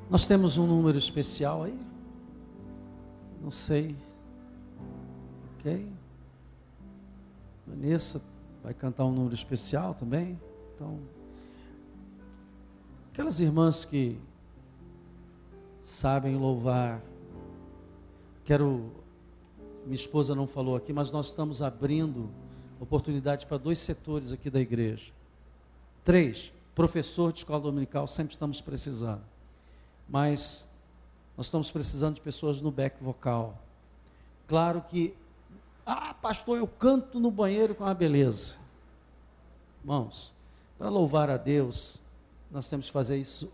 Nós temos um número especial aí? Não sei. Ok? Vanessa vai cantar um número especial também. Então, aquelas irmãs que sabem louvar, minha esposa não falou aqui, mas nós estamos abrindo oportunidade para 2 setores aqui da igreja. 3, professor de escola dominical, sempre estamos precisando. Mas nós estamos precisando de pessoas no back vocal. Claro que, pastor, eu canto no banheiro com uma beleza. Irmãos, para louvar a Deus, nós temos que fazer isso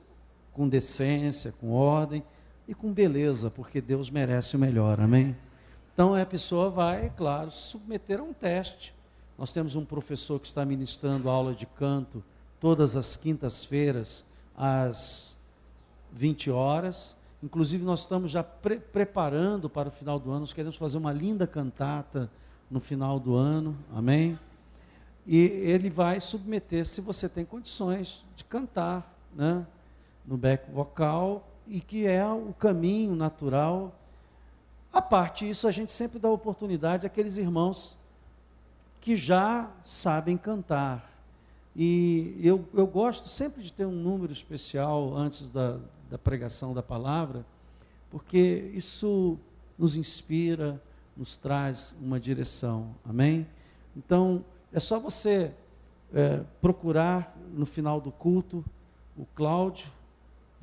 com decência, com ordem e com beleza, porque Deus merece o melhor, amém? Então a pessoa vai, claro, se submeter a um teste. Nós temos um professor que está ministrando aula de canto todas as quintas-feiras, às 20 horas. Inclusive nós estamos já preparando para o final do ano, nós queremos fazer uma linda cantata no final do ano, amém? E ele vai submeter, se você tem condições de cantar, né, no back vocal, e que é o caminho natural. A parte disso, a gente sempre dá oportunidade àqueles irmãos que já sabem cantar. E eu gosto sempre de ter um número especial antes da pregação da palavra, porque isso nos inspira, nos traz uma direção, amém? Então, é só você procurar no final do culto o Cláudio,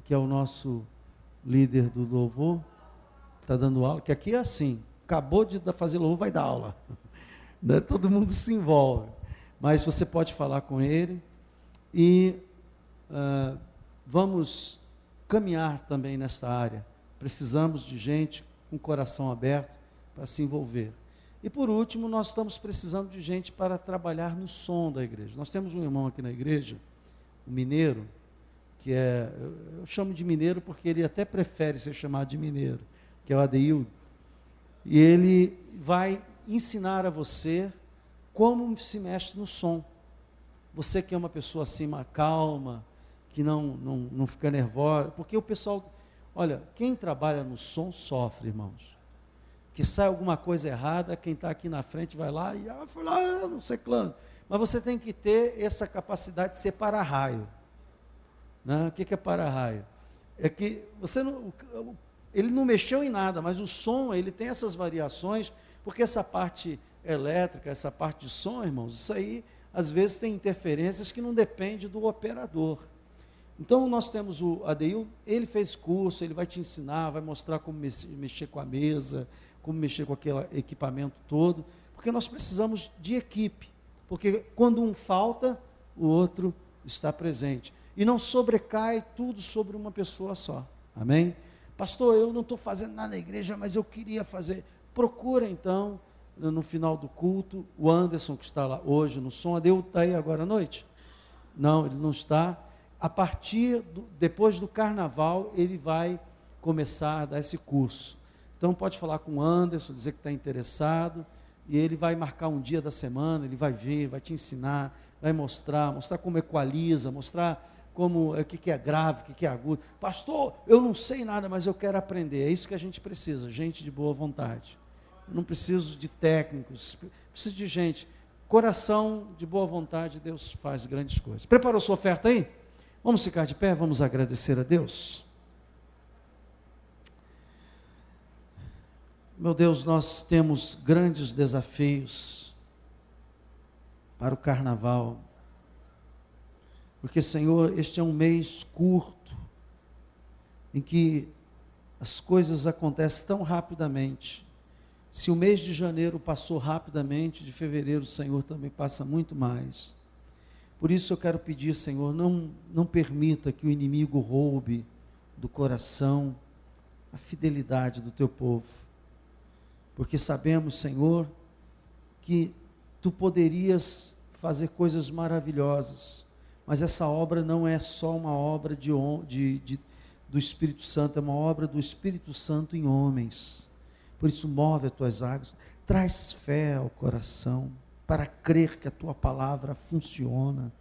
que é o nosso líder do louvor, está dando aula, que aqui é assim, acabou de fazer louvor, vai dar aula, né? Todo mundo se envolve, mas você pode falar com ele, e vamos caminhar também nesta área. Precisamos de gente com coração aberto para se envolver. E por último, nós estamos precisando de gente para trabalhar no som da igreja. Nós temos um irmão aqui na igreja, um mineiro, que eu chamo de mineiro porque ele até prefere ser chamado de mineiro, que é o Adeildo. E ele vai ensinar a você como se mexe no som. Você que é uma pessoa assim, calma, que não fica nervosa, porque o pessoal, olha, quem trabalha no som sofre, irmãos. Que sai alguma coisa errada, quem está aqui na frente vai lá e não sei claro. Mas você tem que ter essa capacidade de ser para-raio. Né? O que é para-raio? É que ele não mexeu em nada, mas o som, ele tem essas variações, porque essa parte elétrica, essa parte de som, irmãos, isso aí, às vezes tem interferências que não dependem do operador. Então, nós temos o Adeildo, ele fez curso, ele vai te ensinar, vai mostrar como mexer com a mesa, como mexer com aquele equipamento todo, porque nós precisamos de equipe, porque quando um falta, o outro está presente. E não sobrecai tudo sobre uma pessoa só, amém? Pastor, eu não estou fazendo nada na igreja, mas eu queria fazer. Procura então, no final do culto, o Anderson que está lá hoje no som. Adeildo está aí agora à noite? Não, ele não está. A partir, depois do carnaval, ele vai começar a dar esse curso. Então pode falar com o Anderson, dizer que está interessado, e ele vai marcar um dia da semana, ele vai ver, vai te ensinar, vai mostrar como equaliza, mostrar o que é grave, o que é agudo. Pastor, eu não sei nada, mas eu quero aprender. É isso que a gente precisa, gente de boa vontade. Eu não preciso de técnicos, preciso de gente. Coração de boa vontade, Deus faz grandes coisas. Preparou sua oferta aí? Vamos ficar de pé, vamos agradecer a Deus. Meu Deus, nós temos grandes desafios para o carnaval, porque, Senhor, este é um mês curto, em que as coisas acontecem tão rapidamente. Se o mês de janeiro passou rapidamente, de fevereiro o Senhor também passa muito mais. Por isso eu quero pedir, Senhor, não permita que o inimigo roube do coração a fidelidade do teu povo, porque sabemos, Senhor, que tu poderias fazer coisas maravilhosas, mas essa obra não é só uma obra do Espírito Santo, é uma obra do Espírito Santo em homens. Por isso move as tuas águas, traz fé ao coração, para crer que a tua palavra funciona,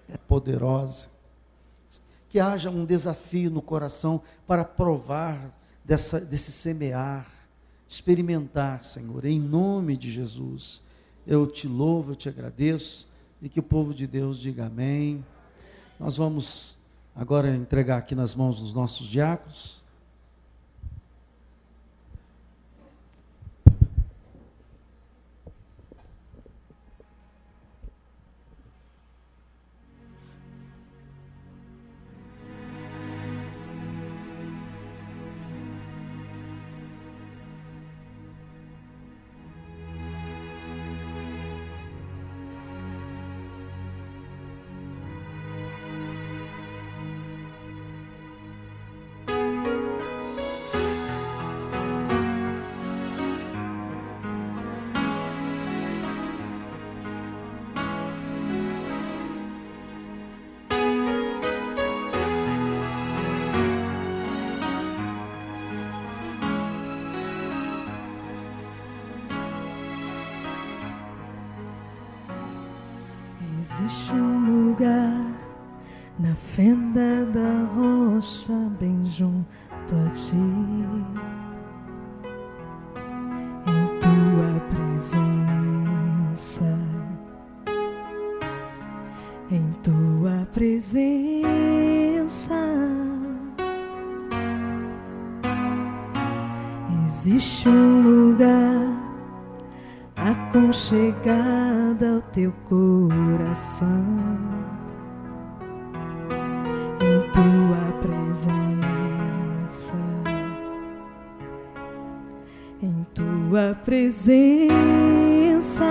é poderosa. que haja um desafio no coração para provar desse semear, experimentar, Senhor, em nome de Jesus. Eu te louvo, eu te agradeço, e que o povo de Deus diga amém. Nós vamos agora entregar aqui nas mãos dos nossos diáconos. Existe um lugar na fenda da rocha, bem junto a ti, em tua presença, em tua presença. Existe um lugar aconchegada ao teu coração, em tua presença, em tua presença.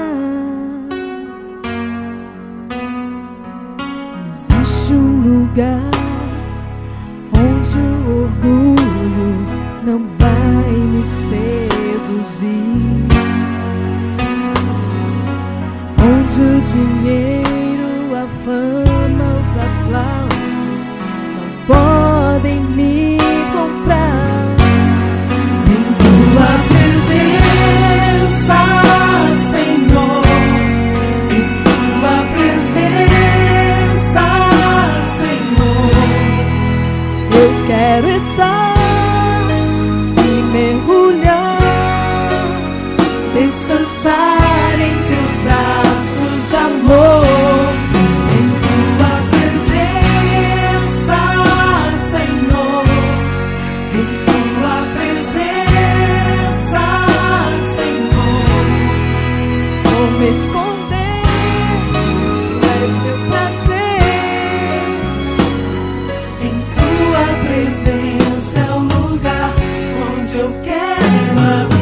Existe um lugar onde o orgulho não vai me seduzir, onde o dinheiro, a fama, os aplausos não podem me comprar. Em tua presença, Senhor, em tua presença, Senhor, eu quero estar e mergulhar, descansar em teus braços de amor. Em tua presença, Senhor, em tua presença, Senhor, vou me esconder, tu és meu prazer. Em tua presença é o lugar onde eu quero habitar.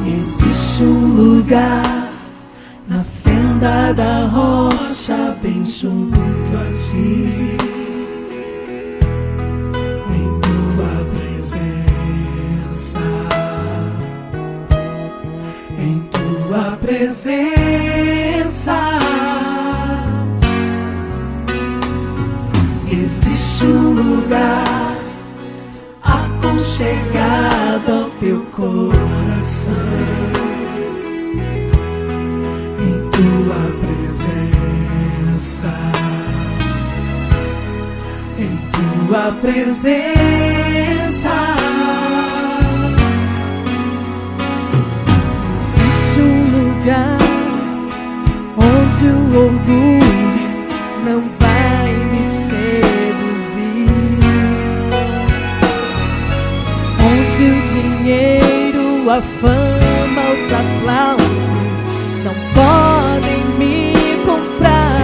Existe um lugar na fenda da rocha, bem junto a ti, em tua presença, em tua presença. Existe um lugar aconchegado ao teu coração, em tua presença, em tua presença. Existe um lugar onde o orgulho não vai me seduzir, onde o dinheiro, a fama, os aplausos não podem me comprar.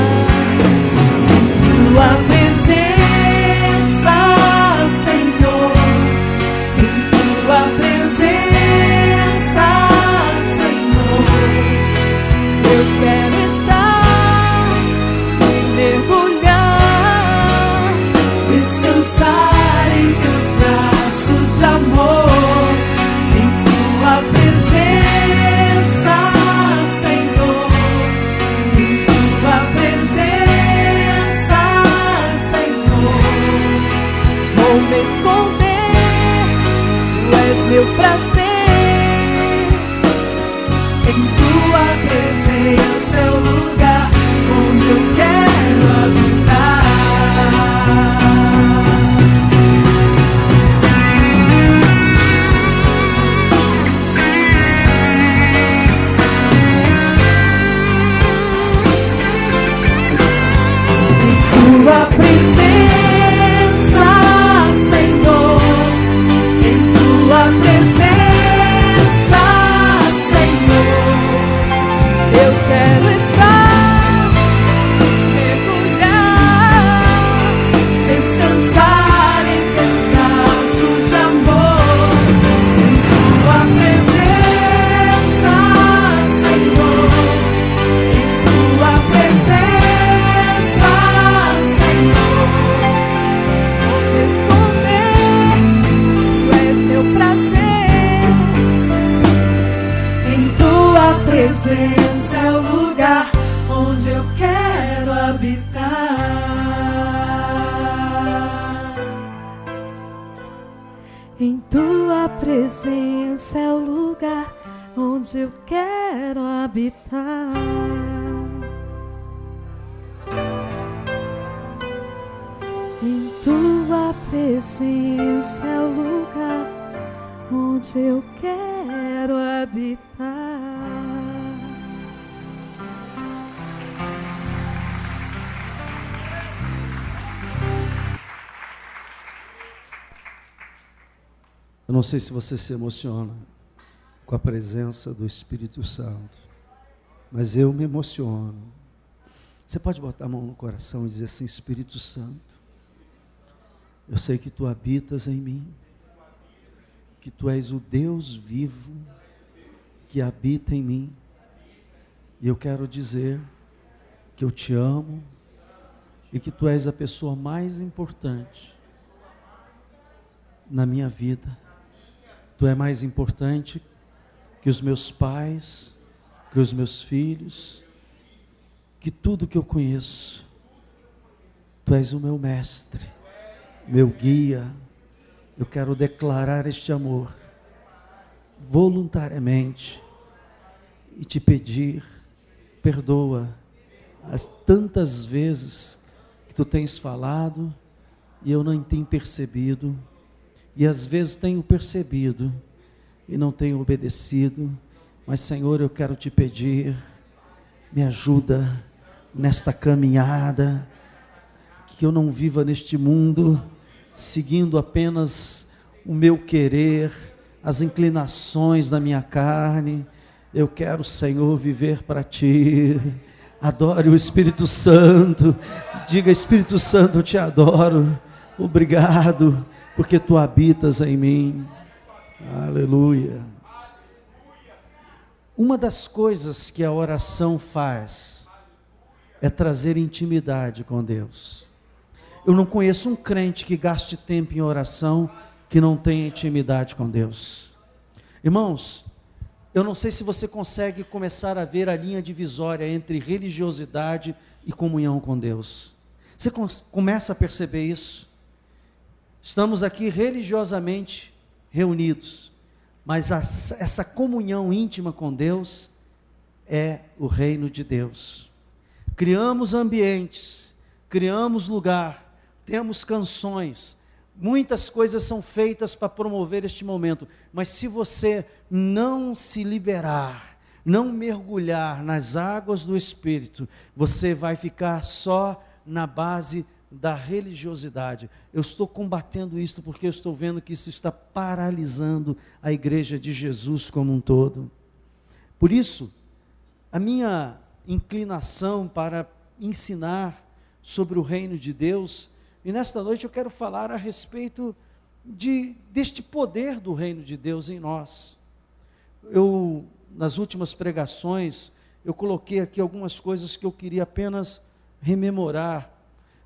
Tua presença, Senhor, em tua presença, Senhor, eu quero estar e mergulhar, descansar em teus braços de amor. Em tua presença, presença é o lugar onde eu quero habitar. Em tua presença é o lugar onde eu quero habitar. Em tua presença é o lugar onde eu quero habitar. Eu não sei se você se emociona com a presença do Espírito Santo, mas eu me emociono. Você pode botar a mão no coração e dizer assim: Espírito Santo, eu sei que tu habitas em mim, que tu és o Deus vivo que habita em mim, e eu quero dizer que eu te amo e que tu és a pessoa mais importante na minha vida. Tu é mais importante que os meus pais, que os meus filhos, que tudo que eu conheço. Tu és o meu mestre, meu guia. Eu quero declarar este amor voluntariamente e te pedir, perdoa as tantas vezes que tu tens falado e eu não tenho percebido, e às vezes tenho percebido e não tenho obedecido, mas Senhor, eu quero te pedir, me ajuda nesta caminhada, que eu não viva neste mundo seguindo apenas o meu querer, as inclinações da minha carne. Eu quero, Senhor, viver para ti. Adore o Espírito Santo, diga: Espírito Santo, eu te adoro, obrigado, porque tu habitas em mim. Aleluia. Uma das coisas que a oração faz é trazer intimidade com Deus. Eu não conheço um crente que gaste tempo em oração que não tenha intimidade com Deus. Irmãos, eu não sei se você consegue começar a ver a linha divisória entre religiosidade e comunhão com Deus. Você começa a perceber isso? Estamos aqui religiosamente reunidos, mas essa comunhão íntima com Deus é o reino de Deus. Criamos ambientes, criamos lugar, temos canções, muitas coisas são feitas para promover este momento, mas se você não se liberar, não mergulhar nas águas do Espírito, você vai ficar só na base da religiosidade. Eu estou combatendo isso porque eu estou vendo que isso está paralisando a igreja de Jesus como um todo. Por isso, a minha inclinação para ensinar sobre o reino de Deus, e nesta noite eu quero falar a respeito deste poder do reino de Deus em nós. Nas últimas pregações, eu coloquei aqui algumas coisas que eu queria apenas rememorar.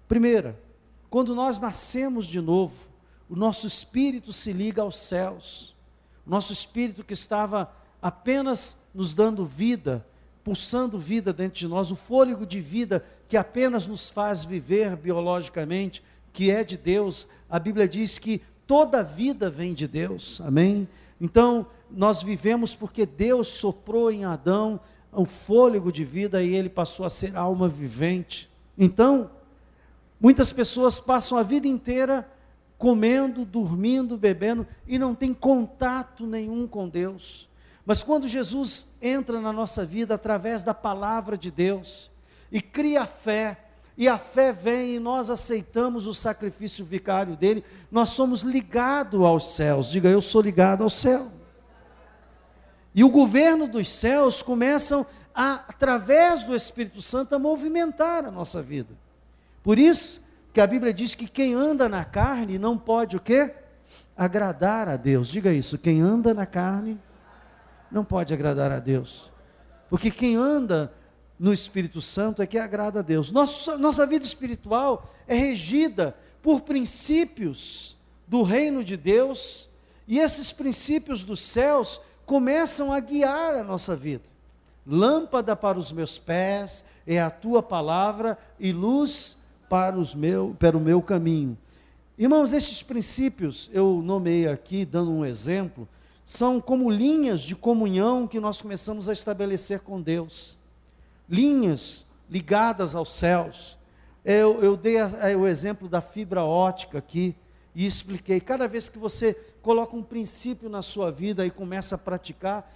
Primeira, quando nós nascemos de novo, o nosso espírito se liga aos céus. O nosso espírito que estava apenas nos dando vida, pulsando vida dentro de nós, o fôlego de vida que apenas nos faz viver biologicamente, que é de Deus. A Bíblia diz que toda vida vem de Deus, amém? Então, nós vivemos porque Deus soprou em Adão um fôlego de vida e ele passou a ser alma vivente. Então, muitas pessoas passam a vida inteira comendo, dormindo, bebendo e não tem contato nenhum com Deus. Mas quando Jesus entra na nossa vida através da palavra de Deus e cria a fé, e a fé vem e nós aceitamos o sacrifício vicário dele, nós somos ligados aos céus. Diga: eu sou ligado ao céu. E o governo dos céus começam através do Espírito Santo, a movimentar a nossa vida. Por isso que a Bíblia diz que quem anda na carne não pode o quê? Agradar a Deus. Diga isso: quem anda na carne não pode agradar a Deus, porque quem anda no Espírito Santo é que agrada a Deus. Nossa vida espiritual é regida por princípios do reino de Deus, e esses princípios dos céus começam a guiar a nossa vida. Lâmpada para os meus pés é a tua palavra e luz para o meu caminho. Irmãos, estes princípios, eu nomeei aqui, dando um exemplo, são como linhas de comunhão que nós começamos a estabelecer com Deus. Linhas ligadas aos céus. Eu dei o exemplo da fibra ótica aqui, e expliquei, cada vez que você coloca um princípio na sua vida e começa a praticar,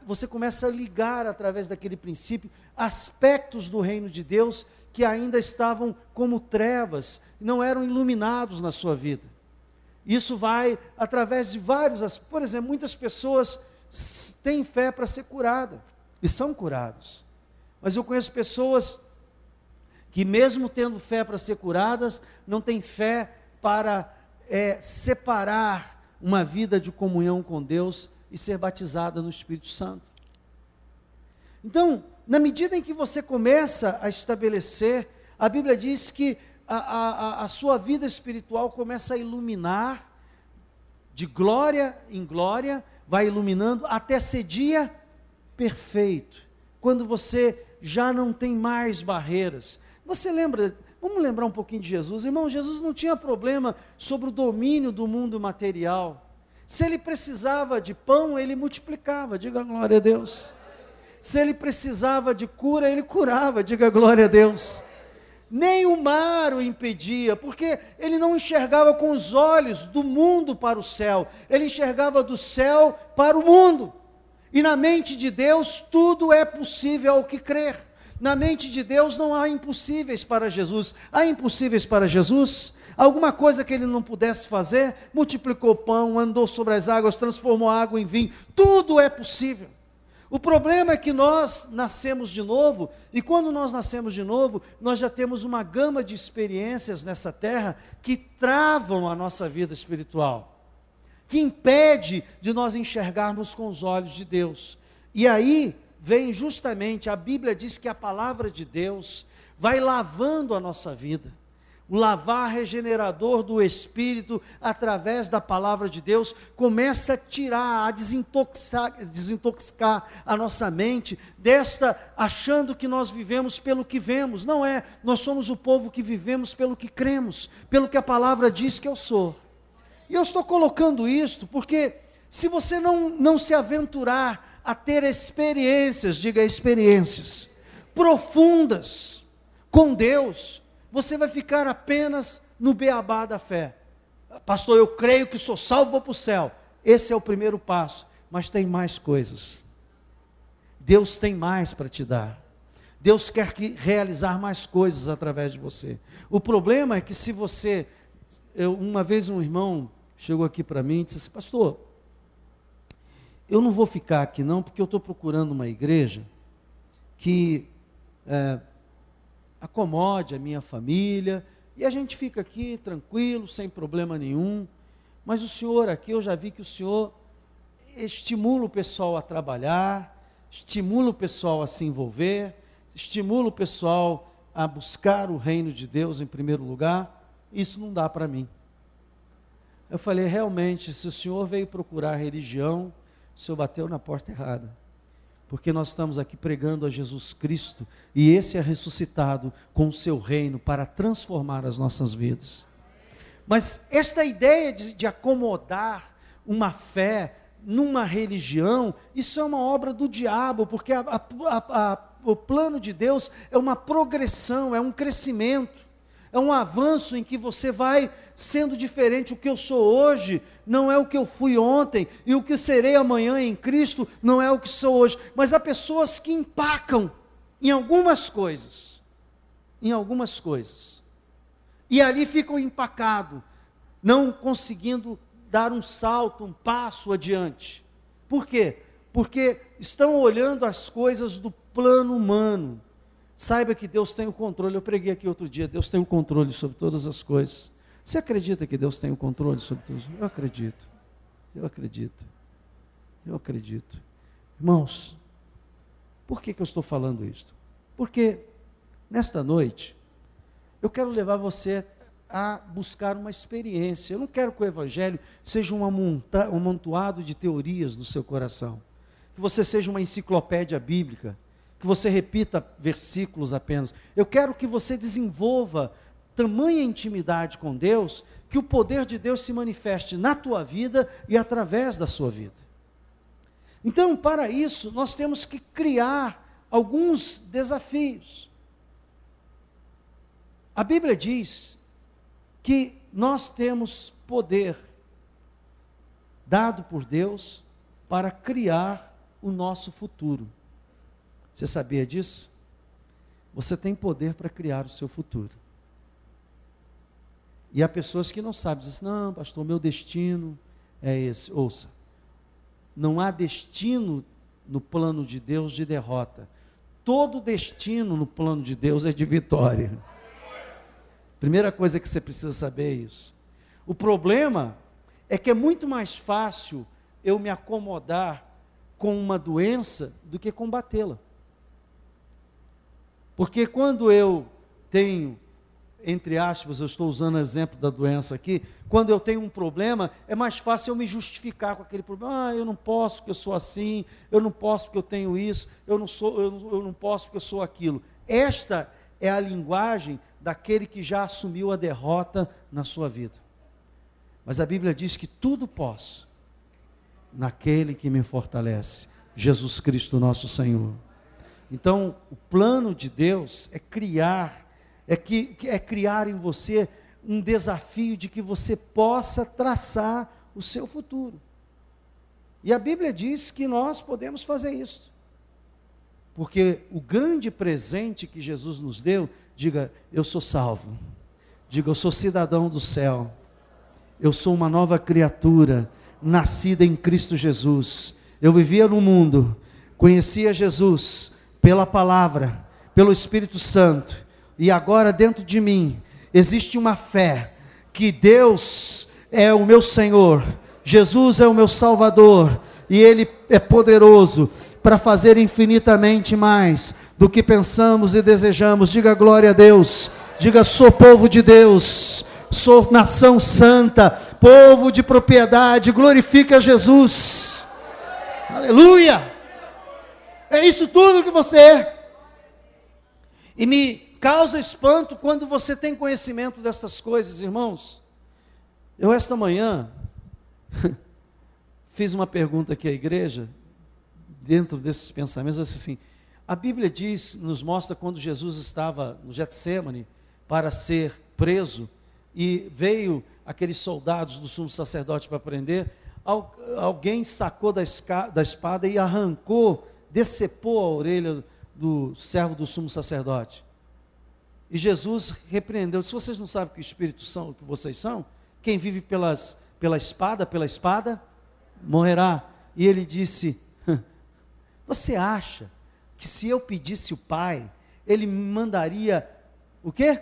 você começa a ligar através daquele princípio aspectos do reino de Deus que ainda estavam como trevas, não eram iluminados na sua vida. Isso vai através de vários, por exemplo, muitas pessoas têm fé para ser curada, e são curadas, mas eu conheço pessoas que mesmo tendo fé para ser curadas, não têm fé para separar uma vida de comunhão com Deus e ser batizada no Espírito Santo. Então, na medida em que você começa a estabelecer, a Bíblia diz que a sua vida espiritual começa a iluminar, de glória em glória, vai iluminando até ser dia perfeito, quando você já não tem mais barreiras. Você lembra, vamos lembrar um pouquinho de Jesus, irmão, Jesus não tinha problema sobre o domínio do mundo material. Se ele precisava de pão, ele multiplicava, diga glória a Deus. Se ele precisava de cura, ele curava, diga glória a Deus. Nem o mar o impedia, porque ele não enxergava com os olhos do mundo para o céu, ele enxergava do céu para o mundo. E na mente de Deus, tudo é possível ao que crer. Na mente de Deus não há impossíveis para Jesus. Há impossíveis para Jesus? Alguma coisa que ele não pudesse fazer? Multiplicou pão, andou sobre as águas, transformou a água em vinho. Tudo é possível. O problema é que nós nascemos de novo, e quando nós nascemos de novo, nós já temos uma gama de experiências nessa terra que travam a nossa vida espiritual, que impede de nós enxergarmos com os olhos de Deus. E aí vem justamente, a Bíblia diz que a palavra de Deus vai lavando a nossa vida. O lavar regenerador do Espírito, através da palavra de Deus, começa a tirar, a desintoxicar a nossa mente, achando que nós vivemos pelo que vemos. Não é, nós somos o povo que vivemos pelo que cremos, pelo que a palavra diz que eu sou. E eu estou colocando isto, porque se você não se aventurar a ter experiências, diga experiências, profundas com Deus, você vai ficar apenas no beabá da fé. Pastor, eu creio que sou salvo, vou para o céu. Esse é o primeiro passo, mas tem mais coisas. Deus tem mais para te dar. Deus quer realizar mais coisas através de você. O problema é que se você... uma vez um irmão chegou aqui para mim e disse assim, pastor, eu não vou ficar aqui não, porque eu estou procurando uma igreja que... acomode a minha família, e a gente fica aqui tranquilo, sem problema nenhum, mas o senhor aqui, eu já vi que o senhor estimula o pessoal a trabalhar, estimula o pessoal a se envolver, estimula o pessoal a buscar o reino de Deus em primeiro lugar, isso não dá para mim. Eu falei, realmente, se o senhor veio procurar religião, o senhor bateu na porta errada. Porque nós estamos aqui pregando a Jesus Cristo, e esse é ressuscitado com o seu reino para transformar as nossas vidas. Mas esta ideia de acomodar uma fé numa religião, isso é uma obra do diabo, porque o plano de Deus é uma progressão, é um crescimento, é um avanço em que você vai sendo diferente. O que eu sou hoje não é o que eu fui ontem, e o que serei amanhã em Cristo não é o que sou hoje. Mas há pessoas que empacam em algumas coisas, e ali ficam empacados, não conseguindo dar um salto, um passo adiante. Por quê? Porque estão olhando as coisas do plano humano. Saiba que Deus tem o controle. Eu preguei aqui outro dia, Deus tem o controle sobre todas as coisas. Você acredita que Deus tem o controle sobre tudo? Eu acredito. Irmãos, por que eu estou falando isso? Porque nesta noite, eu quero levar você a buscar uma experiência. Eu não quero que o Evangelho seja um amontoado de teorias no seu coração, que você seja uma enciclopédia bíblica, que você repita versículos apenas. Eu quero que você desenvolva tamanha intimidade com Deus, que o poder de Deus se manifeste na tua vida e através da sua vida. Então, para isso, nós temos que criar alguns desafios. A Bíblia diz que nós temos poder dado por Deus para criar o nosso futuro. Você sabia disso? Você tem poder para criar o seu futuro. E há pessoas que não sabem, dizem, não, pastor, meu destino é esse. Ouça, não há destino no plano de Deus de derrota. Todo destino no plano de Deus é de vitória. Primeira coisa que você precisa saber é isso. O problema é que é muito mais fácil eu me acomodar com uma doença do que combatê-la. Porque quando eu tenho, entre aspas, eu estou usando o exemplo da doença aqui, quando eu tenho um problema, é mais fácil eu me justificar com aquele problema. Ah, eu não posso porque eu sou assim, eu não posso porque eu tenho isso, eu não posso porque eu sou aquilo. Esta é a linguagem daquele que já assumiu a derrota na sua vida. Mas a Bíblia diz que tudo posso naquele que me fortalece, Jesus Cristo nosso Senhor. Então, o plano de Deus é criar em você um desafio de que você possa traçar o seu futuro. E a Bíblia diz que nós podemos fazer isso. Porque o grande presente que Jesus nos deu, diga, eu sou salvo. Diga, eu sou cidadão do céu. Eu sou uma nova criatura, nascida em Cristo Jesus. Eu vivia no mundo, conhecia Jesus pela palavra, pelo Espírito Santo. E agora dentro de mim existe uma fé que Deus é o meu Senhor, Jesus é o meu Salvador, e Ele é poderoso para fazer infinitamente mais do que pensamos e desejamos. Diga glória a Deus, diga sou povo de Deus, sou nação santa, povo de propriedade, glorifica Jesus, aleluia, é isso tudo que você é. E me causa espanto quando você tem conhecimento dessas coisas, irmãos. Eu esta manhã fiz uma pergunta aqui à igreja, dentro desses pensamentos, assim, a Bíblia diz, nos mostra quando Jesus estava no Getsêmani para ser preso, e veio aqueles soldados do sumo sacerdote para prender, alguém sacou da espada e arrancou, decepou a orelha do servo do sumo sacerdote. E Jesus repreendeu, se vocês não sabem que espíritos são, o que vocês são, quem vive pela espada, morrerá. E ele disse, você acha que se eu pedisse o Pai, ele me mandaria, o quê?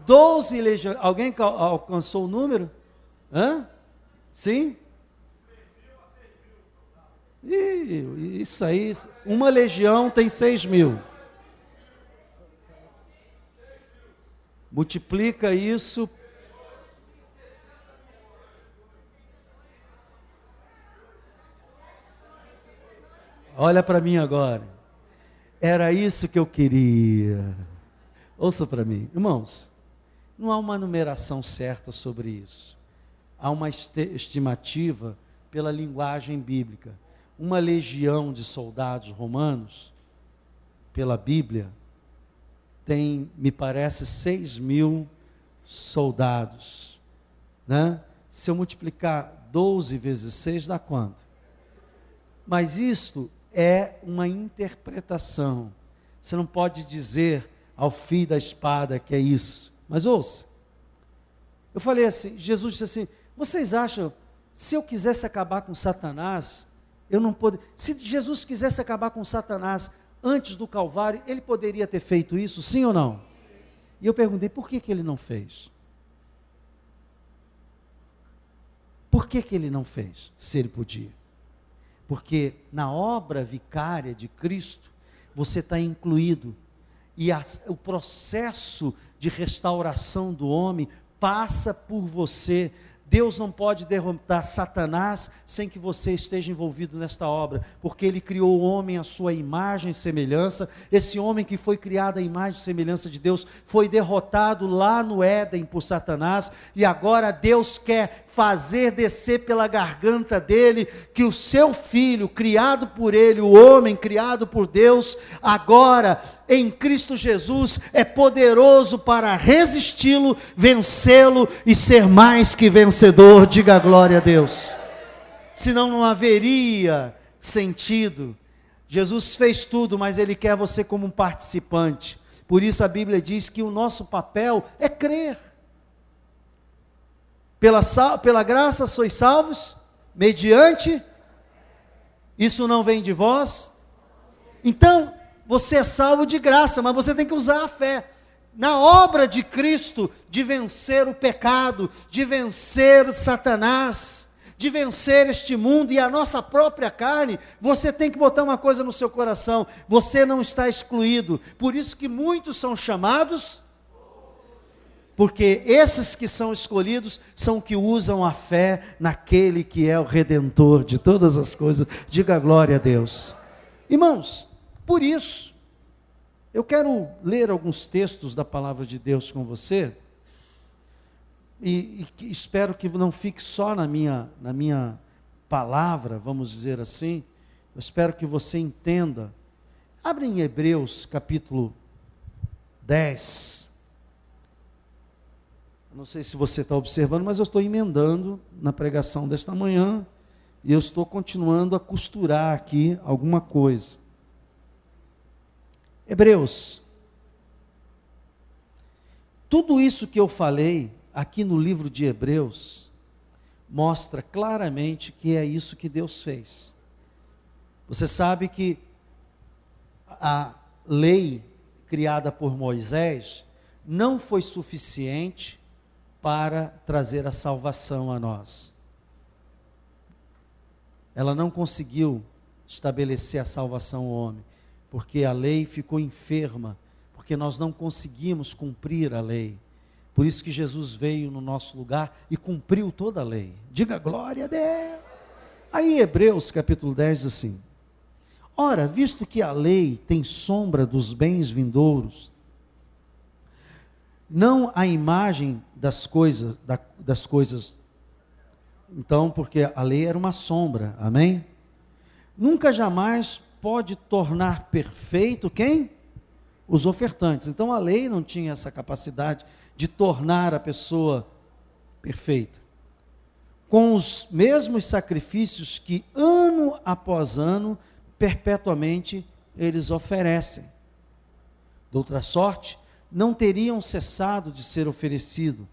12 legiões, alguém alcançou o número? Sim? Isso aí, uma legião tem 6.000. Multiplica isso. Olha para mim agora. Era isso que eu queria. Ouça para mim. Irmãos, não há uma numeração certa sobre isso. Há uma estimativa pela linguagem bíblica. Uma legião de soldados romanos, pela Bíblia, tem, me parece, 6.000 soldados, né? Se eu multiplicar 12 vezes 6, dá quanto? Mas isto é uma interpretação. Você não pode dizer ao fio da espada que é isso. Mas ouça, eu falei assim, Jesus disse assim, vocês acham, se eu quisesse acabar com Satanás, eu não poderia, se Jesus quisesse acabar com Satanás antes do Calvário, ele poderia ter feito isso, sim ou não? E eu perguntei, por que ele não fez? Por que ele não fez, se ele podia? Porque na obra vicária de Cristo, você está incluído, e o processo de restauração do homem passa por você Deus não pode derrotar Satanás sem que você esteja envolvido nesta obra, porque Ele criou o homem à sua imagem e semelhança. Esse homem que foi criado à imagem e semelhança de Deus, foi derrotado lá no Éden por Satanás, e agora Deus quer fazer descer pela garganta dele, que o seu filho, criado por ele, o homem criado por Deus, agora em Cristo Jesus, é poderoso para resisti-lo, vencê-lo e ser mais que vencedor. Diga glória a Deus. Senão não haveria sentido. Jesus fez tudo, mas Ele quer você como um participante. Por isso a Bíblia diz que o nosso papel é crer. Pela graça sois salvos, mediante, isso não vem de vós. Então, você é salvo de graça, mas você tem que usar a fé. Na obra de Cristo, de vencer o pecado, de vencer Satanás, de vencer este mundo e a nossa própria carne, você tem que botar uma coisa no seu coração: você não está excluído. Por isso que muitos são chamados, porque esses que são escolhidos são que usam a fé naquele que é o Redentor de todas as coisas. Diga glória a Deus. Irmãos, por isso, eu quero ler alguns textos da palavra de Deus com você, e espero que não fique só na minha palavra, vamos dizer assim. Eu espero que você entenda. Abre em Hebreus capítulo 10. Não sei se você está observando, mas eu estou emendando na pregação desta manhã, e eu estou continuando a costurar aqui alguma coisa. Hebreus. Tudo isso que eu falei aqui no livro de Hebreus, mostra claramente que é isso que Deus fez. Você sabe que a lei criada por Moisés não foi suficiente para trazer a salvação a nós. Ela não conseguiu estabelecer a salvação ao homem, porque a lei ficou enferma, porque nós não conseguimos cumprir a lei. Por isso que Jesus veio no nosso lugar e cumpriu toda a lei. Diga glória a Deus. Aí Hebreus capítulo 10 diz assim: ora, visto que a lei tem sombra dos bens vindouros, não a imagem das coisas, então, porque a lei era uma sombra, amém? Nunca jamais pode tornar perfeito quem? Os ofertantes. Então a lei não tinha essa capacidade de tornar a pessoa perfeita. Com os mesmos sacrifícios que ano após ano, perpetuamente, eles oferecem. De outra sorte, não teriam cessado de ser oferecido,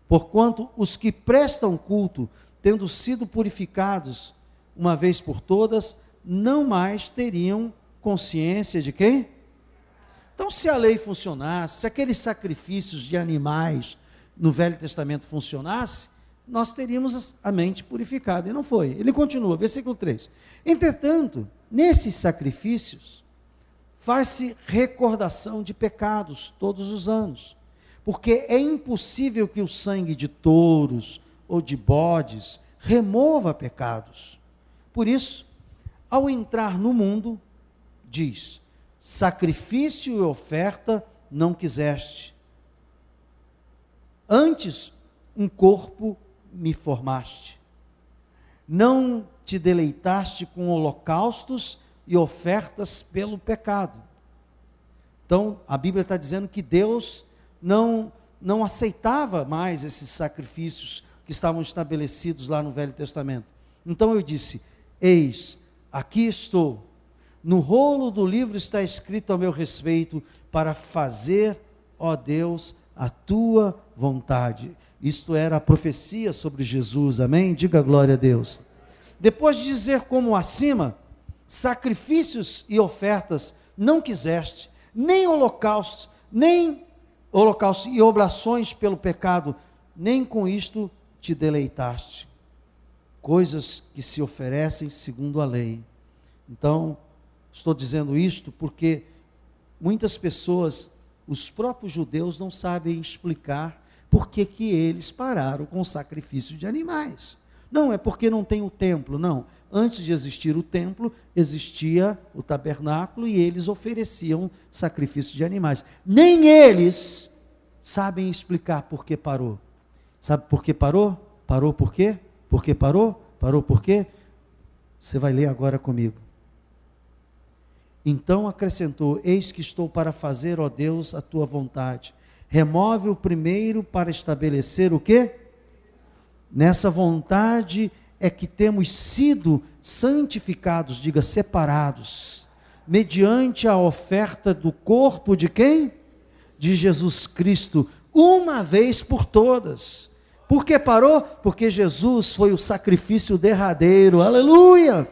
porquanto os que prestam culto, tendo sido purificados uma vez por todas, não mais teriam consciência de quem? Então, se a lei funcionasse, se aqueles sacrifícios de animais no Velho Testamento funcionasse, nós teríamos a mente purificada, e não foi. Ele continua, versículo 3. Entretanto, nesses sacrifícios, faz-se recordação de pecados todos os anos, porque é impossível que o sangue de touros ou de bodes remova pecados. Por isso, ao entrar no mundo, diz: sacrifício e oferta não quiseste, antes um corpo me formaste. Não te deleitaste com holocaustos e ofertas pelo pecado. Então, a Bíblia está dizendo que Deus não aceitava mais esses sacrifícios que estavam estabelecidos lá no Velho Testamento. Então eu disse: eis, aqui estou, no rolo do livro está escrito a meu respeito, para fazer, ó Deus, a tua vontade. Isto era a profecia sobre Jesus, amém? Diga glória a Deus. Depois de dizer como acima, sacrifícios e ofertas não quiseste, nem holocausto e oblações pelo pecado, nem com isto te deleitaste. Coisas que se oferecem segundo a lei. Então, estou dizendo isto porque muitas pessoas, os próprios judeus, não sabem explicar por que que eles pararam com o sacrifício de animais? Não é porque não tem o templo, não. Antes de existir o templo, existia o tabernáculo e eles ofereciam sacrifício de animais. Nem eles sabem explicar por que parou. Sabe por que parou? Parou por quê? Por que parou? Parou por quê? Você vai ler agora comigo. Então acrescentou: eis que estou para fazer, ó Deus, a tua vontade. Remove o primeiro para estabelecer o quê? Nessa vontade é que temos sido santificados, diga separados, mediante a oferta do corpo de quem? De Jesus Cristo, uma vez por todas. Por que parou? Porque Jesus foi o sacrifício derradeiro, aleluia!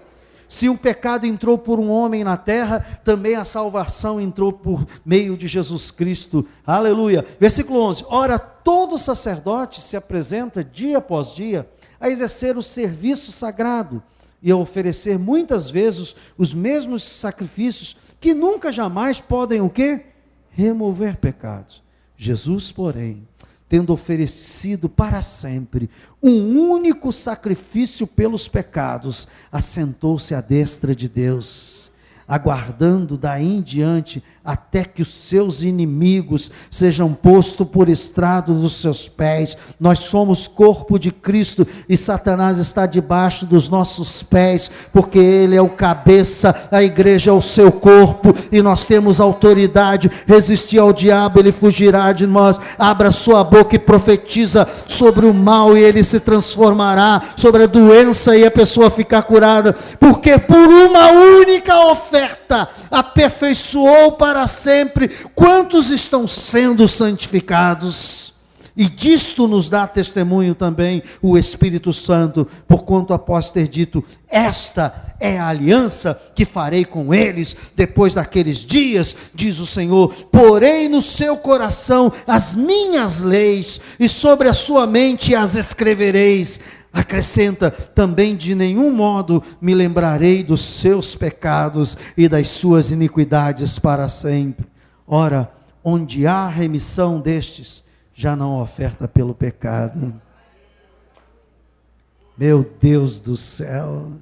Se o pecado entrou por um homem na terra, também a salvação entrou por meio de Jesus Cristo, aleluia. Versículo 11, ora todo sacerdote se apresenta dia após dia a exercer o serviço sagrado e a oferecer muitas vezes os mesmos sacrifícios que nunca jamais podem o quê? Remover pecados. Jesus, porém, tendo oferecido para sempre um único sacrifício pelos pecados, assentou-se à destra de Deus, aguardando daí em diante até que os seus inimigos sejam postos por estrado dos seus pés. Nós somos corpo de Cristo e Satanás está debaixo dos nossos pés, porque ele é o cabeça, a igreja é o seu corpo e nós temos autoridade. Resistir ao diabo, ele fugirá de nós. Abra sua boca e profetiza sobre o mal e ele se transformará, sobre a doença e a pessoa ficar curada, porque por uma única oferta aperfeiçoou para sempre quantos estão sendo santificados. E disto nos dá testemunho também o Espírito Santo, porquanto após ter dito: esta é a aliança que farei com eles depois daqueles dias, diz o Senhor, porei no seu coração as minhas leis, e sobre a sua mente as escrevereis. Acrescenta também: de nenhum modo me lembrarei dos seus pecados e das suas iniquidades para sempre. Ora, onde há remissão destes, já não oferta pelo pecado. Meu Deus do céu,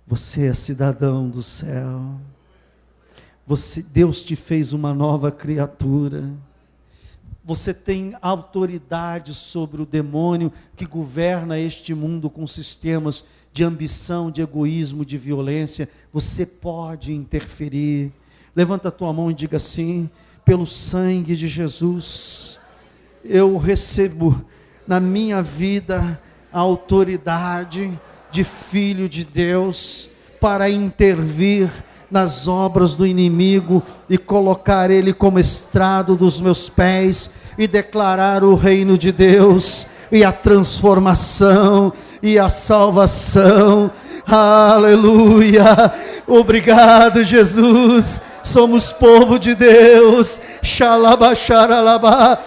você é cidadão do céu, Deus te fez uma nova criatura, você tem autoridade sobre o demônio que governa este mundo com sistemas de ambição, de egoísmo, de violência. Você pode interferir. Levanta a tua mão e diga assim: pelo sangue de Jesus, eu recebo na minha vida a autoridade de filho de Deus para intervir nas obras do inimigo e colocar ele como estrado dos meus pés e declarar o reino de Deus e a transformação e a salvação. Aleluia! Obrigado, Jesus. Somos povo de Deus. Xalabacharalabá,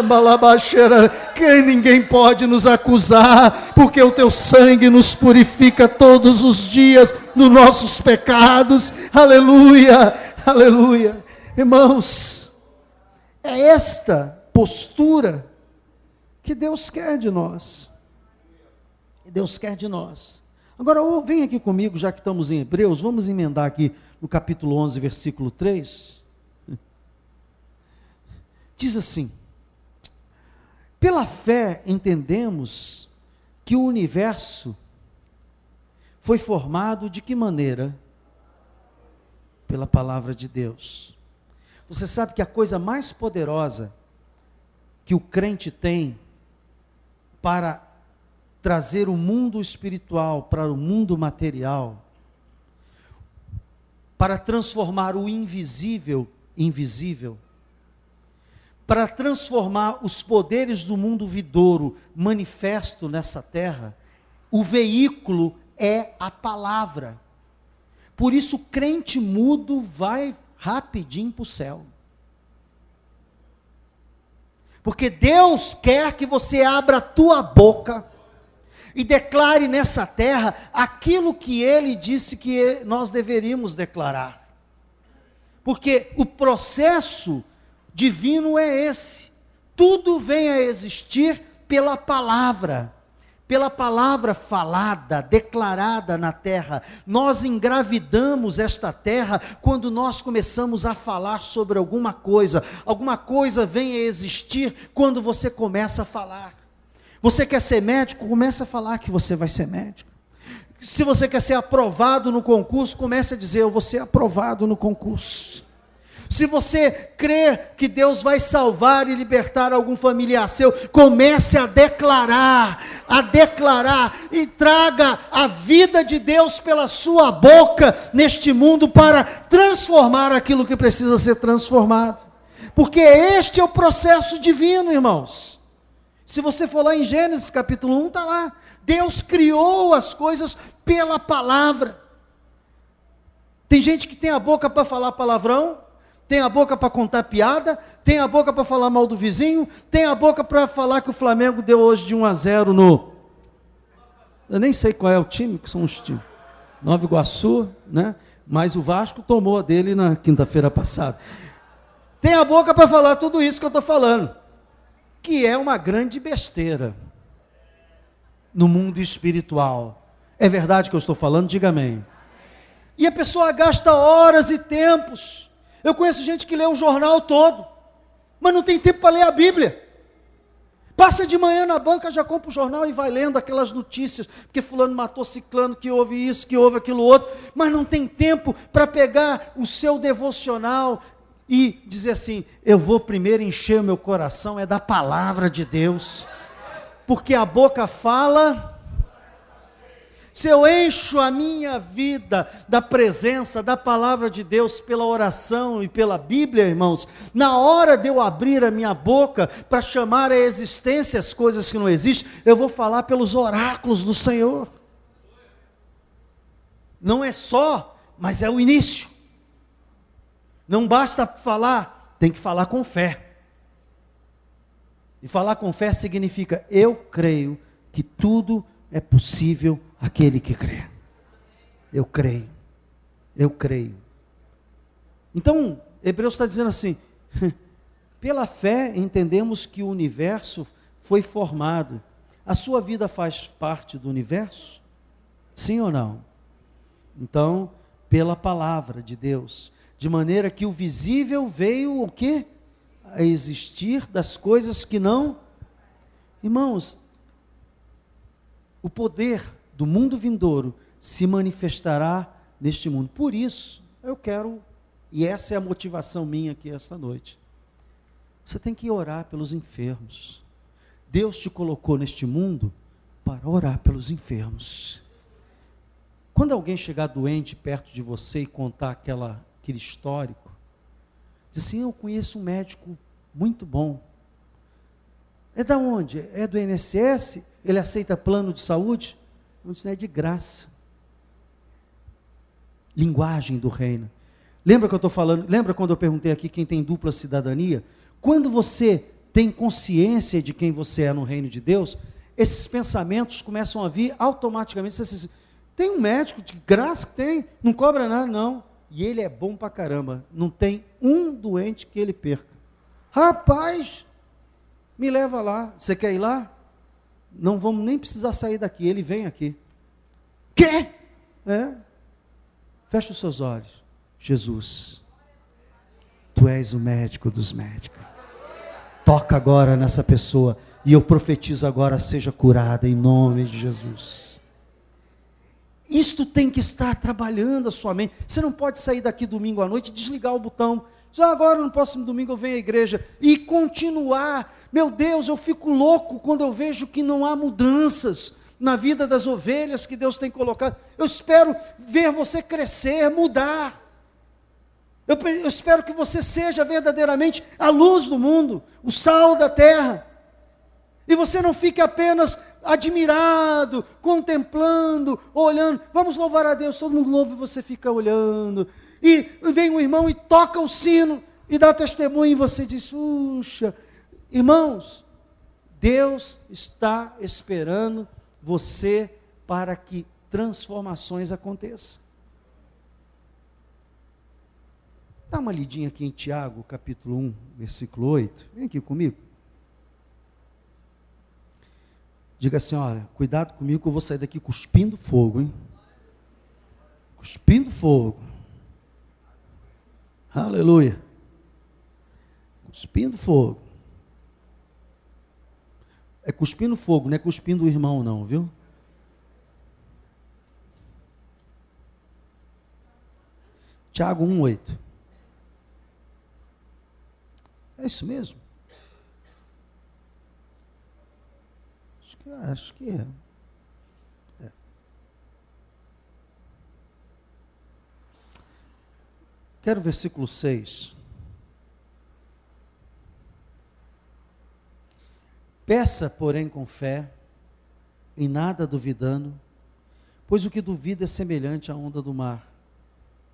balabaxera, que ninguém pode nos acusar, porque o teu sangue nos purifica todos os dias dos nossos pecados. Aleluia, aleluia. Irmãos, é esta postura que Deus quer de nós. Deus quer de nós. Agora, vem aqui comigo, já que estamos em Hebreus, vamos emendar aqui no capítulo 11, versículo 3. Diz assim: pela fé entendemos que o universo foi formado de que maneira? Pela palavra de Deus. Você sabe que a coisa mais poderosa que o crente tem para trazer o mundo espiritual para o mundo material, para transformar o invisível em visível, para transformar os poderes do mundo vindouro manifesto nessa terra, o veículo é a palavra. Por isso o crente mudo vai rapidinho para o céu. Porque Deus quer que você abra a tua boca e declare nessa terra aquilo que Ele disse que nós deveríamos declarar. Porque o processo divino é esse. Tudo vem a existir pela palavra falada, declarada na terra. Nós engravidamos esta terra quando nós começamos a falar sobre alguma coisa vem a existir quando você começa a falar. Você quer ser médico? Comece a falar que você vai ser médico. Se você quer ser aprovado no concurso, comece a dizer, eu vou ser aprovado no concurso. Se você crê que Deus vai salvar e libertar algum familiar seu, comece a declarar, e traga a vida de Deus pela sua boca neste mundo para transformar aquilo que precisa ser transformado. Porque este é o processo divino, irmãos. Se você for lá em Gênesis capítulo 1, está lá. Deus criou as coisas pela palavra. Tem gente que tem a boca para falar palavrão, tem a boca para contar piada, tem a boca para falar mal do vizinho, tem a boca para falar que o Flamengo deu hoje de 1-0 no... Eu nem sei qual é o time, que são os times. Nova Iguaçu, né? Mas o Vasco tomou a dele na quinta-feira passada. Tem a boca para falar tudo isso que eu estou falando, que é uma grande besteira no mundo espiritual. É verdade que eu estou falando? Diga amém. E a pessoa gasta horas e tempos. Eu conheço gente que lê o jornal todo, mas não tem tempo para ler a Bíblia. Passa de manhã na banca, já compra o jornal e vai lendo aquelas notícias, porque fulano matou ciclano, que houve isso, que houve aquilo outro, mas não tem tempo para pegar o seu devocional e dizer assim, eu vou primeiro encher o meu coração, é da palavra de Deus, porque a boca fala... Se eu encho a minha vida da presença, da palavra de Deus, pela oração e pela Bíblia, irmãos, na hora de eu abrir a minha boca para chamar à existência as coisas que não existem, eu vou falar pelos oráculos do Senhor. Não é só, mas é o início. Não basta falar, tem que falar com fé. E falar com fé significa, eu creio que tudo é possível aquele que crê. Eu creio. Então, Hebreus está dizendo assim, pela fé entendemos que o universo foi formado. A sua vida faz parte do universo? Sim ou não? Então, pela palavra de Deus, de maneira que o visível veio o quê? A existir das coisas que não... Irmãos, o poder do mundo vindouro se manifestará neste mundo. Por isso, eu quero, e essa é a motivação minha aqui esta noite, você tem que orar pelos enfermos. Deus te colocou neste mundo para orar pelos enfermos. Quando alguém chegar doente perto de você e contar aquele histórico, diz assim, eu conheço um médico muito bom. É da onde? É do INSS? Ele aceita plano de saúde? Não, isso é de graça. Linguagem do reino. Lembra que eu estou falando? Lembra quando eu perguntei aqui quem tem dupla cidadania? Quando você tem consciência de quem você é no reino de Deus, esses pensamentos começam a vir automaticamente. Você diz, tem um médico de graça que tem, não cobra nada, não. E ele é bom pra caramba. Não tem um doente que ele perca. Rapaz, me leva lá. Você quer ir lá? Não vamos nem precisar sair daqui, ele vem aqui. Quê? Fecha os seus olhos. Jesus, Tu és o médico dos médicos. Toca agora nessa pessoa, e eu profetizo agora, seja curada em nome de Jesus. Isto tem que estar trabalhando a sua mente. Você não pode sair daqui domingo à noite e desligar o botão. Agora no próximo domingo eu venho à igreja e continuar. Meu Deus, eu fico louco quando eu vejo que não há mudanças na vida das ovelhas que Deus tem colocado. Eu espero ver você crescer, mudar. Eu espero que você seja verdadeiramente a luz do mundo, o sal da terra. E você não fique apenas admirado, contemplando, olhando. Vamos louvar a Deus, todo mundo louva e você fica olhando. E vem um irmão e toca o sino e dá testemunho e você diz, puxa, irmãos, Deus está esperando você para que transformações aconteçam. Dá uma lidinha aqui em Tiago, capítulo 1, versículo 8. Vem aqui comigo. Diga assim, olha, cuidado comigo que eu vou sair daqui cuspindo fogo, hein? Cuspindo fogo. Aleluia. Cuspindo fogo. É cuspindo fogo, não é cuspindo o irmão não, viu? Tiago 1:8. É isso mesmo? Acho que é. Quero o versículo 6. Peça, porém, com fé, em nada duvidando, pois o que duvida é semelhante à onda do mar,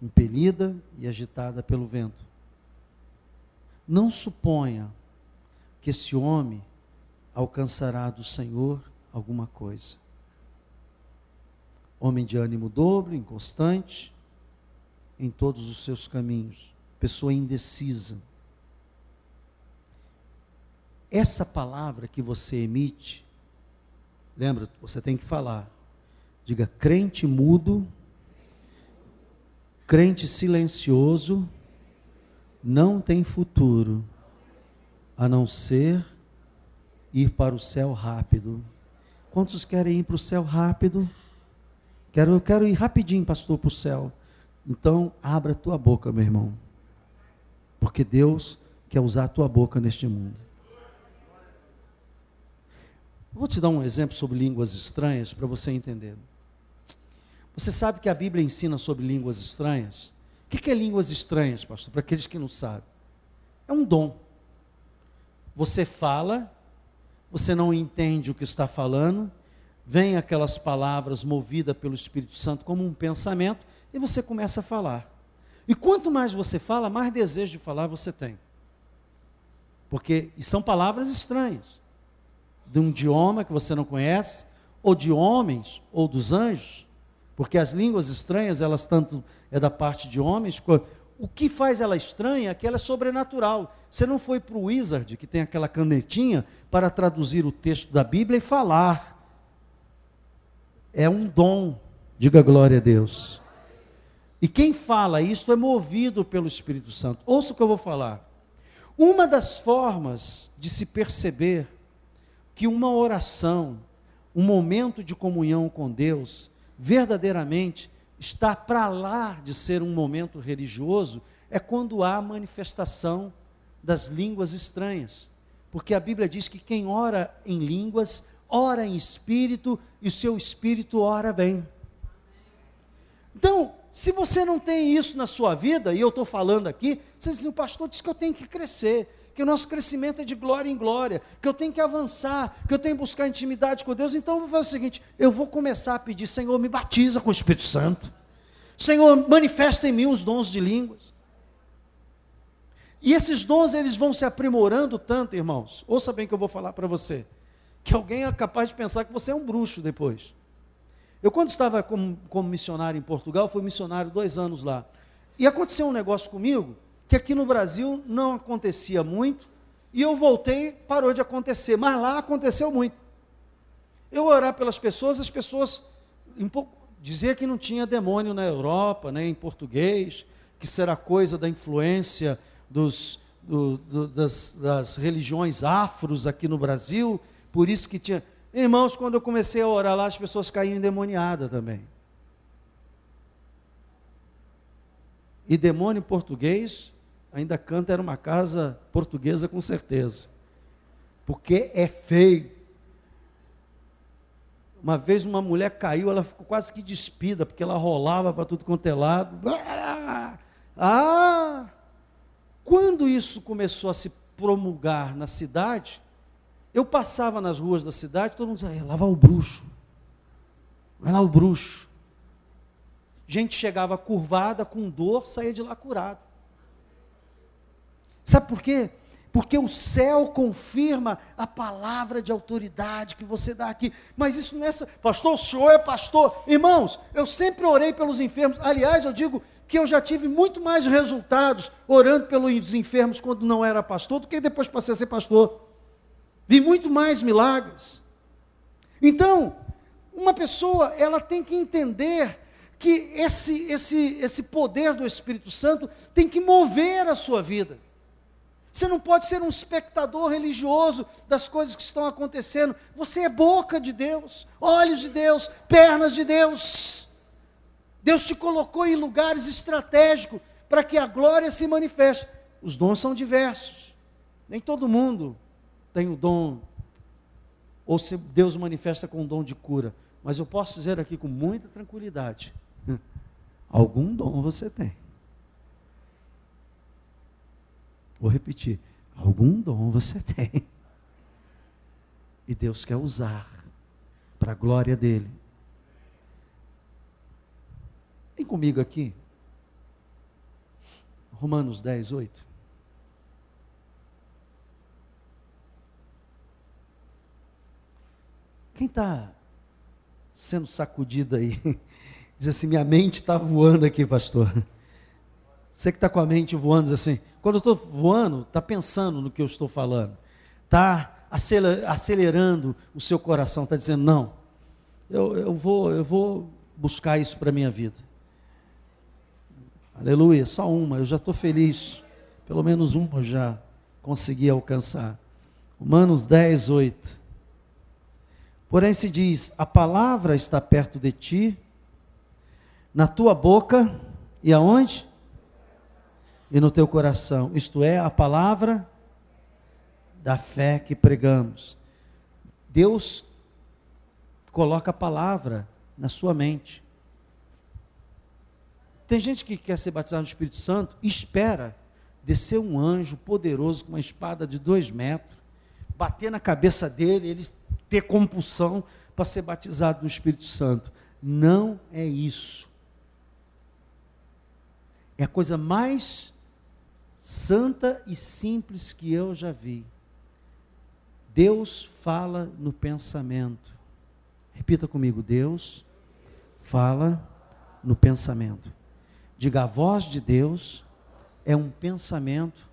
impelida e agitada pelo vento. Não suponha que esse homem alcançará do Senhor alguma coisa. Homem de ânimo dobre, inconstante em todos os seus caminhos, pessoa indecisa. Essa palavra que você emite, lembra, você tem que falar. Diga, crente mudo, crente silencioso, não tem futuro, a não ser ir para o céu rápido. Quantos querem ir para o céu rápido? Eu quero ir rapidinho, pastor, para o céu. Então, abra a tua boca, meu irmão. Porque Deus quer usar a tua boca neste mundo. Vou te dar um exemplo sobre línguas estranhas para você entender. Você sabe que a Bíblia ensina sobre línguas estranhas? O que é línguas estranhas, pastor? Para aqueles que não sabem. É um dom. Você fala, você não entende o que está falando, vem aquelas palavras movidas pelo Espírito Santo como um pensamento, e você começa a falar. E quanto mais você fala, mais desejo de falar você tem. Porque são palavras estranhas. De um idioma que você não conhece, ou de homens, ou dos anjos, porque as línguas estranhas, elas tanto é da parte de homens, o que faz ela estranha é que ela é sobrenatural. Você não foi para o Wizard, que tem aquela canetinha, para traduzir o texto da Bíblia e falar. É um dom, diga glória a Deus. E quem fala isso é movido pelo Espírito Santo. Ouça o que eu vou falar. Uma das formas de se perceber que uma oração, um momento de comunhão com Deus, verdadeiramente está para lá de ser um momento religioso, é quando há a manifestação das línguas estranhas. Porque a Bíblia diz que quem ora em línguas, ora em espírito, e o seu espírito ora bem. Então, se você não tem isso na sua vida, e eu estou falando aqui, você diz, o pastor disse que eu tenho que crescer, que o nosso crescimento é de glória em glória, que eu tenho que avançar, que eu tenho que buscar intimidade com Deus. Então eu vou fazer o seguinte, eu vou começar a pedir, Senhor, me batiza com o Espírito Santo, Senhor, manifesta em mim os dons de línguas. E esses dons, eles vão se aprimorando tanto, irmãos, ouça bem o que eu vou falar para você, que alguém é capaz de pensar que você é um bruxo depois. Eu, quando estava como missionário em Portugal, fui missionário 2 anos lá, e aconteceu um negócio comigo, que aqui no Brasil não acontecia muito, e eu voltei, parou de acontecer, mas lá aconteceu muito. Eu orar pelas pessoas, as pessoas dizia que não tinha demônio na Europa, nem em português, que isso era coisa da influência das religiões afros aqui no Brasil, por isso que tinha... Irmãos, quando eu comecei a orar lá, as pessoas caíam endemoniadas também. E demônio em português, ainda canta, era uma casa portuguesa com certeza, porque é feio. Uma vez uma mulher caiu, ela ficou quase que despida, porque ela rolava para tudo quanto é lado. Quando isso começou a se promulgar na cidade, eu passava nas ruas da cidade, todo mundo dizia, lá vai o bruxo, vai lá o bruxo. Gente chegava curvada, com dor, saía de lá curado. Sabe por quê? Porque o céu confirma a palavra de autoridade que você dá aqui. Mas isso não é... Pastor, o senhor é pastor. Irmãos, eu sempre orei pelos enfermos. Aliás, eu digo que eu já tive muito mais resultados orando pelos enfermos quando não era pastor, do que depois passei a ser pastor. Vi muito mais milagres. Então, uma pessoa, ela tem que entender que esse poder do Espírito Santo tem que mover a sua vida. Você não pode ser um espectador religioso das coisas que estão acontecendo. Você é boca de Deus, olhos de Deus, pernas de Deus. Deus te colocou em lugares estratégicos para que a glória se manifeste. Os dons são diversos. Nem todo mundo tem o dom, ou se Deus manifesta com o dom de cura. Mas eu posso dizer aqui com muita tranquilidade, algum dom você tem. Vou repetir, algum dom você tem. E Deus quer usar para a glória dele. Vem comigo aqui. Romanos 10, 8. Quem está sendo sacudido aí? Diz assim, minha mente está voando aqui, pastor. Você que está com a mente voando, diz assim, quando eu estou voando, está pensando no que eu estou falando. Está acelerando o seu coração, está dizendo, não, eu vou buscar isso para a minha vida. Aleluia, só uma, eu já estou feliz. Pelo menos uma eu já consegui alcançar. Romanos 10, 8. Porém se diz, a palavra está perto de ti, na tua boca, e aonde? E no teu coração, isto é, a palavra da fé que pregamos. Deus coloca a palavra na sua mente. Tem gente que quer ser batizado no Espírito Santo e espera descer um anjo poderoso com uma espada de 2 metros, bater na cabeça dele, ele ter compulsão para ser batizado no Espírito Santo. Não é isso. É a coisa mais santa e simples que eu já vi. Deus fala no pensamento. Repita comigo, Deus fala no pensamento. Diga, a voz de Deus é um pensamento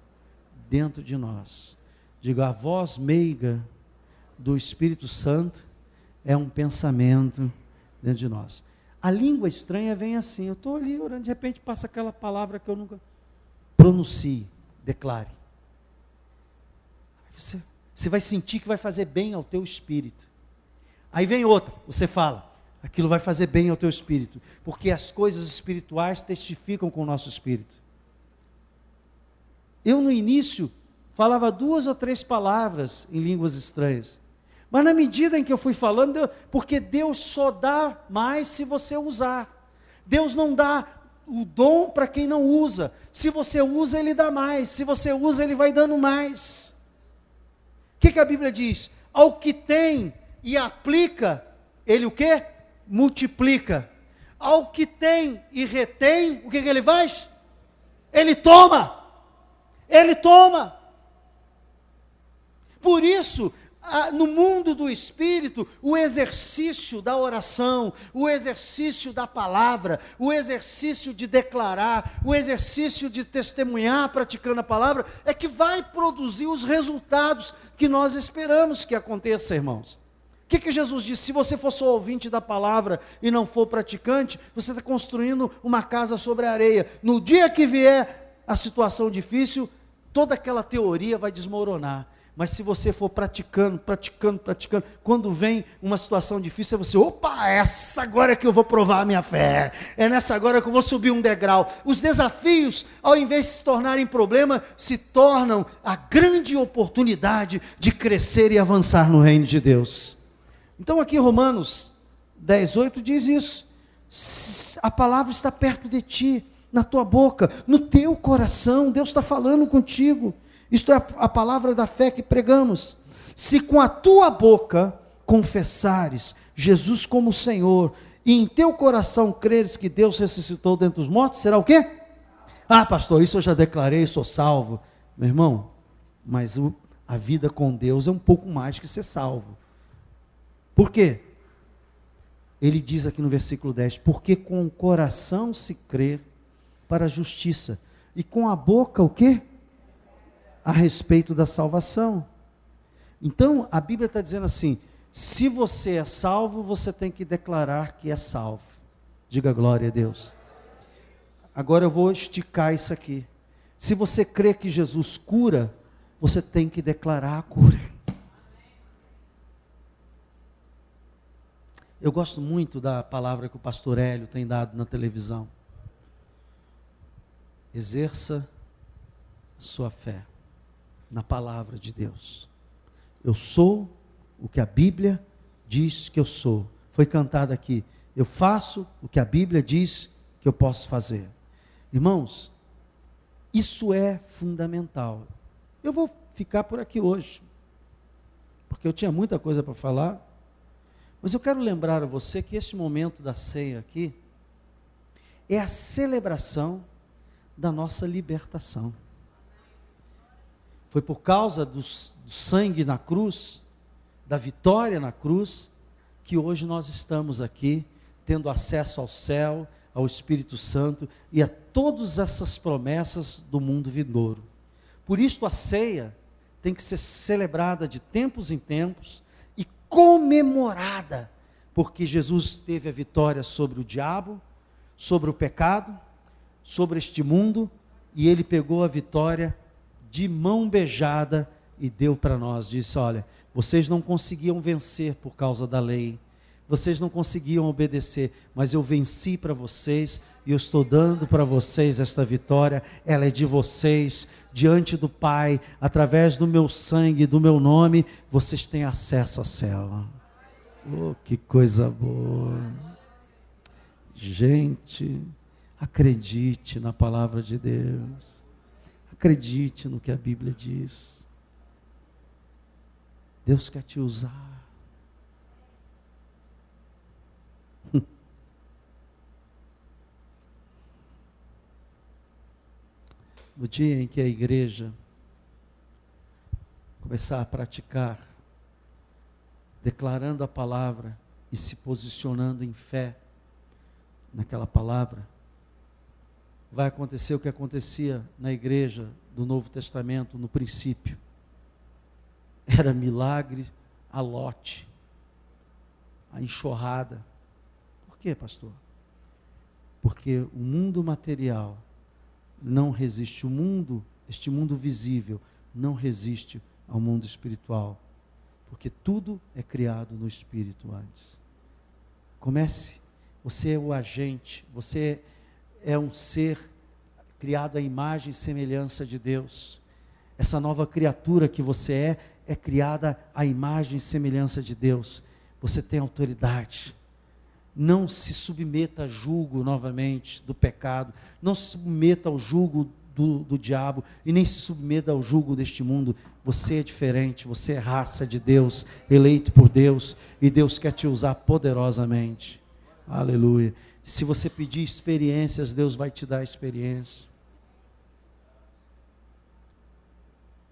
dentro de nós. Diga, a voz meiga do Espírito Santo é um pensamento dentro de nós. A língua estranha vem assim, eu estou ali orando, de repente passa aquela palavra que eu nunca pronuncie, declare. Você vai sentir que vai fazer bem ao teu espírito. Aí vem outra, você fala, aquilo vai fazer bem ao teu espírito, porque as coisas espirituais testificam com o nosso espírito. Eu no início falava 2 ou 3 palavras em línguas estranhas, mas na medida em que eu fui falando, porque Deus só dá mais se você usar. Deus não dá o dom para quem não usa. Se você usa, Ele dá mais. Se você usa, Ele vai dando mais. O que a Bíblia diz? Ao que tem e aplica, Ele o quê? Multiplica. Ao que tem e retém, o que Ele faz? Ele toma. Ele toma. Por isso, no mundo do Espírito, o exercício da oração, o exercício da palavra, o exercício de declarar, o exercício de testemunhar praticando a palavra, é que vai produzir os resultados que nós esperamos que aconteça, irmãos. O que Jesus disse? Se você for só ouvinte da palavra e não for praticante, você está construindo uma casa sobre a areia. No dia que vier a situação difícil, toda aquela teoria vai desmoronar. Mas se você for praticando, quando vem uma situação difícil, você, opa, essa agora é que eu vou provar a minha fé, é nessa agora que eu vou subir um degrau. Os desafios, ao invés de se tornarem problema, se tornam a grande oportunidade de crescer e avançar no reino de Deus. Então aqui Romanos 10, 8 diz isso, a palavra está perto de ti, na tua boca, no teu coração, Deus está falando contigo. Isto é a palavra da fé que pregamos. Se com a tua boca confessares Jesus como Senhor, e em teu coração creres que Deus ressuscitou dentre os mortos, será o quê? Ah, pastor, isso eu já declarei, sou salvo. Meu irmão, mas a vida com Deus é um pouco mais que ser salvo. Por quê? Ele diz aqui no versículo 10, porque com o coração se crê para a justiça, e com a boca o quê? A respeito da salvação. Então, a Bíblia está dizendo assim, Se você é salvo, você tem que declarar que é salvo. Diga glória a Deus. Agora eu vou esticar isso aqui. Se você crê que Jesus cura, você tem que declarar a cura. Eu gosto muito da palavra que o pastor Hélio tem dado na televisão. Exerça sua fé na palavra de Deus. Eu sou o que a Bíblia diz que eu sou. Foi cantado aqui. Eu faço o que a Bíblia diz que eu posso fazer. Irmãos, isso é fundamental. Eu vou ficar por aqui hoje, porque eu tinha muita coisa para falar, mas eu quero lembrar a você que esse momento da ceia aqui é a celebração da nossa libertação. Foi por causa do sangue na cruz, da vitória na cruz, que hoje nós estamos aqui, tendo acesso ao céu, ao Espírito Santo e a todas essas promessas do mundo vindouro. Por isso a ceia tem que ser celebrada de tempos em tempos e comemorada, porque Jesus teve a vitória sobre o diabo, sobre o pecado, sobre este mundo, e ele pegou a vitória de mão beijada e deu para nós. Disse: olha, vocês não conseguiam vencer por causa da lei, vocês não conseguiam obedecer, mas eu venci para vocês, e eu estou dando para vocês esta vitória. Ela é de vocês, diante do Pai, através do meu sangue, do meu nome, vocês têm acesso ao céu. Oh, que coisa boa! Gente, acredite na palavra de Deus, acredite no que a Bíblia diz. Deus quer te usar. No dia em que a igreja começar a praticar, declarando a palavra e se posicionando em fé naquela palavra, vai acontecer o que acontecia na igreja do Novo Testamento no princípio. Era milagre a lote, a enxurrada. Por quê, pastor? Porque o mundo material não resiste, este mundo visível, não resiste ao mundo espiritual, porque tudo é criado no Espírito antes. Comece, você é o agente, você é um ser criado à imagem e semelhança de Deus. Essa nova criatura que você é criada à imagem e semelhança de Deus. Você tem autoridade. Não se submeta a julgo novamente do pecado, não se submeta ao julgo do diabo, e nem se submeta ao julgo deste mundo. Você é diferente, você é raça de Deus, eleito por Deus, e Deus quer te usar poderosamente. Aleluia. Se você pedir experiências, Deus vai te dar experiência.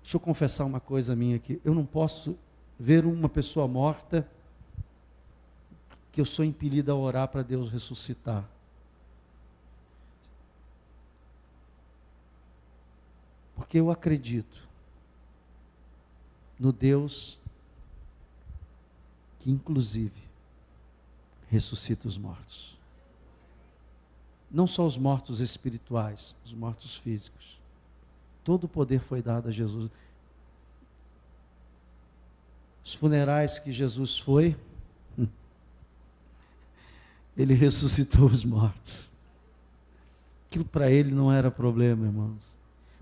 Deixa eu confessar uma coisa minha aqui. Eu não posso ver uma pessoa morta que eu sou impelido a orar para Deus ressuscitar. Porque eu acredito no Deus que inclusive ressuscita os mortos. Não só os mortos espirituais, os mortos físicos. Todo o poder foi dado a Jesus. Os funerais que Jesus foi, ele ressuscitou os mortos. Aquilo para ele não era problema, irmãos.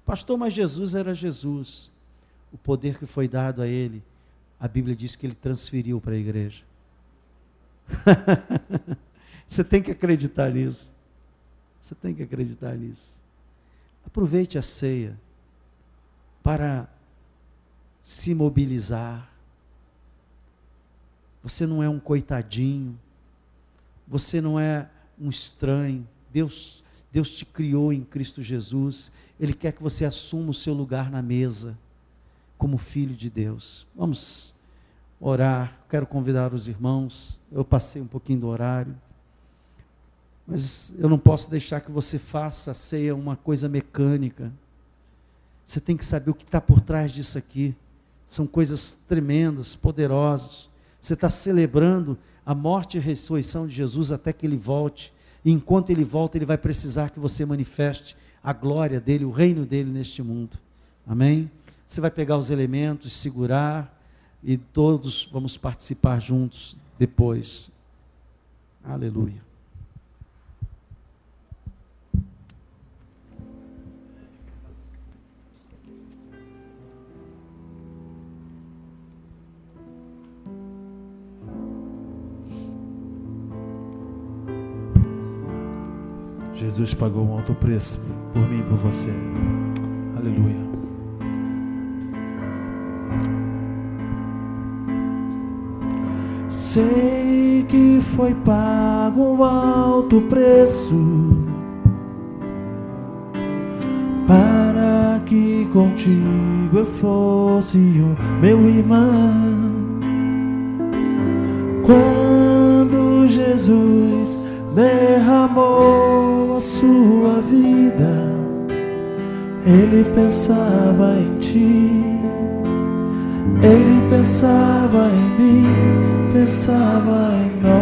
Pastor, mas Jesus era Jesus. O poder que foi dado a ele, a Bíblia diz que ele transferiu para a igreja. Você tem que acreditar nisso. Você tem que acreditar nisso. Aproveite a ceia para se mobilizar. Você não é um coitadinho. Você não é um estranho. Deus te criou em Cristo Jesus. Ele quer que você assuma o seu lugar na mesa, como filho de Deus. Vamos orar. Quero convidar os irmãos. Eu passei um pouquinho do horário, mas eu não posso deixar que você faça a ceia uma coisa mecânica. Você tem que saber o que está por trás disso aqui. São coisas tremendas, poderosas. Você está celebrando a morte e a ressurreição de Jesus até que Ele volte. E enquanto Ele volta, Ele vai precisar que você manifeste a glória dEle, o reino dEle neste mundo. Amém? Você vai pegar os elementos, segurar, e todos vamos participar juntos depois. Aleluia. Jesus pagou um alto preço por mim e por você. Aleluia. Sei que foi pago um alto preço para que contigo eu fosse o meu irmão. Quando Jesus derramou a sua vida, Ele pensava em ti, Ele pensava em mim, pensava em nós.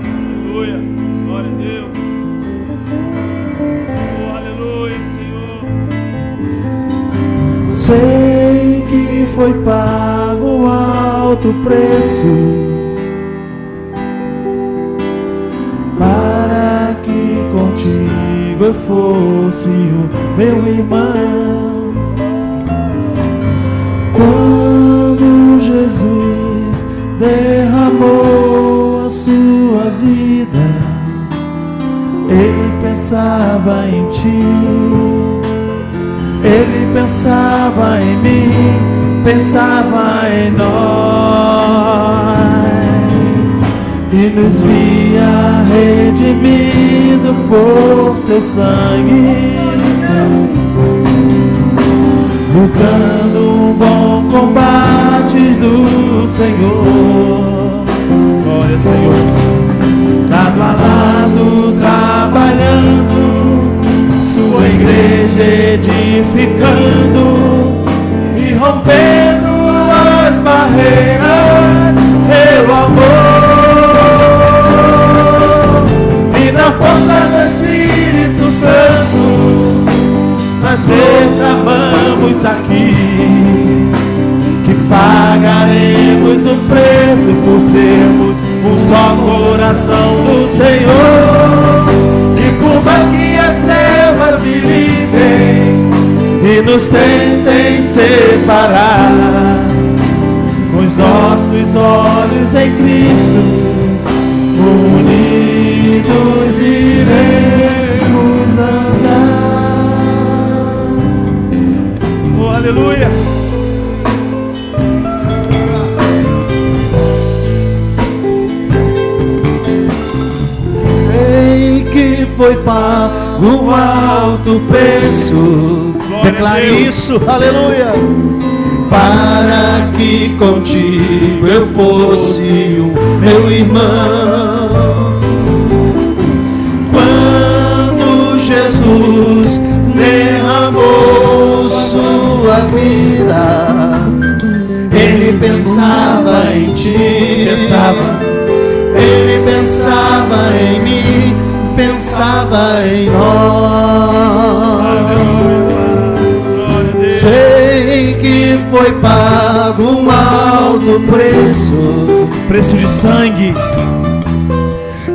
Aleluia, glória a Deus. Oh, aleluia, Senhor. Sei que foi pago um alto preço para que contigo eu fosse o meu irmão. Quando Jesus derramou a sua vida, Ele pensava em ti, Ele pensava em mim, pensava em nós, e nos via redimidos por seu sangue, lutando um bom combate do Senhor. Glória, Senhor. Lado a lado trabalhando, sua igreja edificando e rompendo as barreiras pelo amor. E na força do Espírito Santo nós declaramos aqui que pagaremos o preço por sermos um só coração do Senhor. E por mais que as trevas me livrem e nos tentem separar, com os nossos olhos em Cristo, unidos iremos andar. Oh, aleluia. Sei que foi pago um alto preço. Declare isso, aleluia. Para que contigo eu fosse o meu irmão. Quando Jesus derramou sua vida, Ele pensava em ti, Ele pensava em mim, pensava em nós. Sei que foi pago um alto preço, Preço de sangue,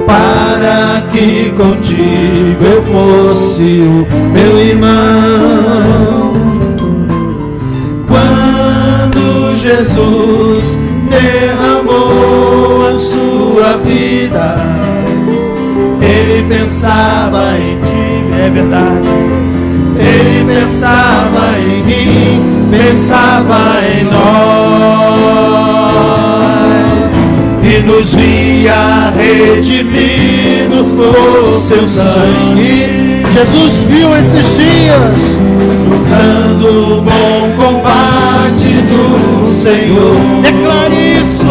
para que contigo eu fosse o meu irmão. Quando Jesus derramou a sua vida, Ele pensava em ti, é verdade. Ele pensava em mim, pensava em nós, e nos via redimidos por seu sangue. Jesus viu esses dias lutando o bom combate do Senhor. Declare isso.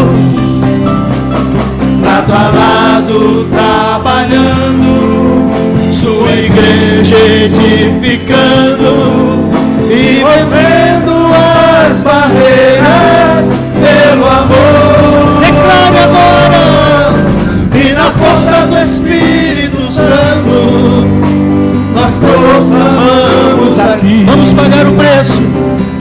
Lado a lado trabalhando, sua igreja edificando e rompendo as barreiras pagar o preço.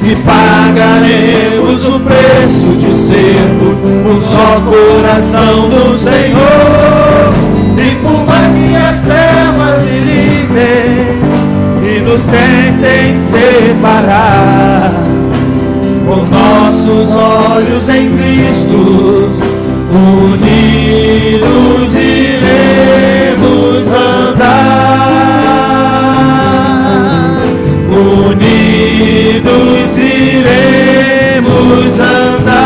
E pagaremos o preço de sermos um só coração do Senhor. E por mais que as trevas dividem e nos tentem separar, com nossos olhos em Cristo, unidos iremos andar. Unidos iremos andar.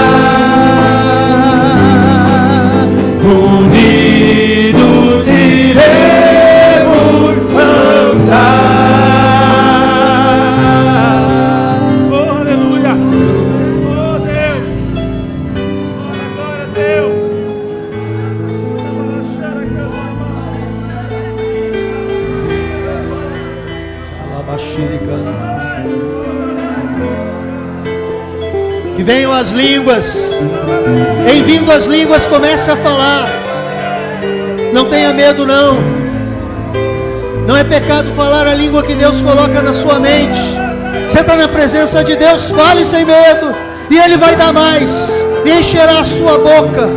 Unidos iremos andar. Oh, aleluia! Oh, Deus! Glória a Deus! Que venham as línguas. Em vindo as línguas, comece a falar. Não tenha medo, não. Não é pecado falar a língua que Deus coloca na sua mente. Você está na presença de Deus, fale sem medo, e Ele vai dar mais, e encherá a sua boca.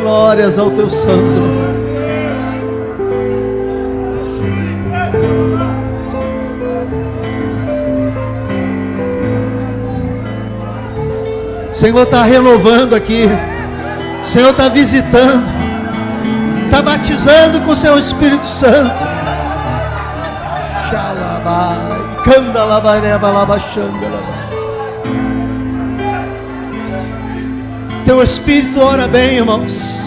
Glórias ao teu santo nome. O Senhor está renovando aqui. O Senhor está visitando, está batizando com o seu Espírito Santo. Teu Espírito ora bem, irmãos.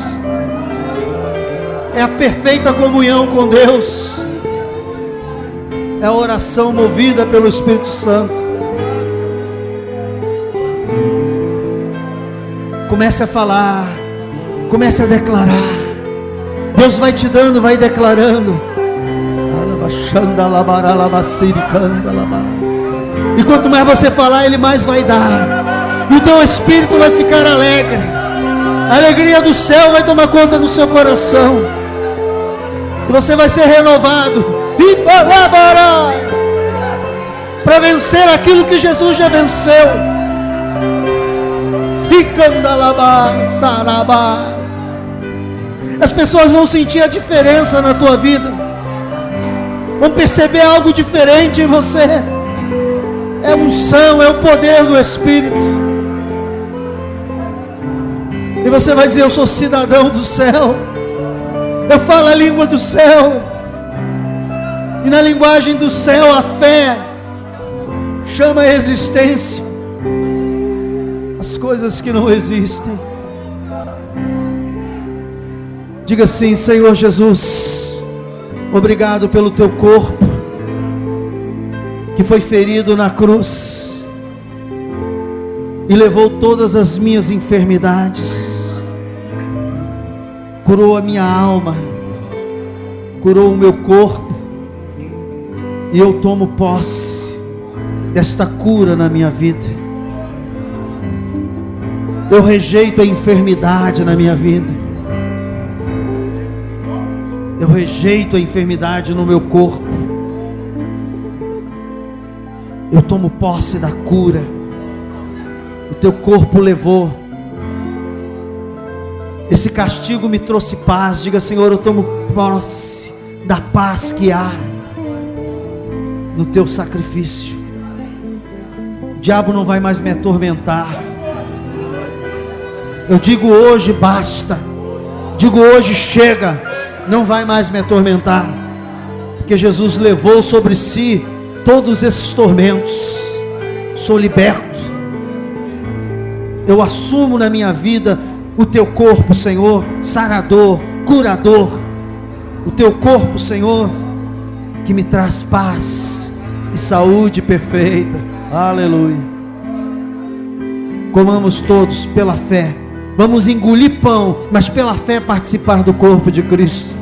É a perfeita comunhão com Deus. É a oração movida pelo Espírito Santo. Comece a falar, comece a declarar. Deus vai te dando, vai declarando. E quanto mais você falar, Ele mais vai dar. E o teu espírito vai ficar alegre. A alegria do céu vai tomar conta do seu coração. E você vai ser renovado. Para vencer aquilo que Jesus já venceu. As pessoas vão sentir a diferença na tua vida, vão perceber algo diferente em você. É unção, é o poder do Espírito. E você vai dizer: eu sou cidadão do céu, eu falo a língua do céu. E na linguagem do céu, a fé chama a existência as coisas que não existem. Diga assim: Senhor Jesus, obrigado pelo teu corpo que foi ferido na cruz e levou todas as minhas enfermidades, curou a minha alma, curou o meu corpo, e eu tomo posse desta cura na minha vida. Eu rejeito a enfermidade na minha vida. Eu rejeito a enfermidade no meu corpo. Eu tomo posse da cura. O teu corpo levou. Esse castigo me trouxe paz. Diga: Senhor, eu tomo posse da paz que há no teu sacrifício. O diabo não vai mais me atormentar. Eu digo hoje basta. Digo hoje chega. Não vai mais me atormentar. Porque Jesus levou sobre si todos esses tormentos. Sou liberto. Eu assumo na minha vida o teu corpo, Senhor, sarador, curador. O teu corpo, Senhor, que me traz paz e saúde perfeita. Aleluia. Comamos todos pela fé. Vamos engolir pão, mas pela fé participar do corpo de Cristo.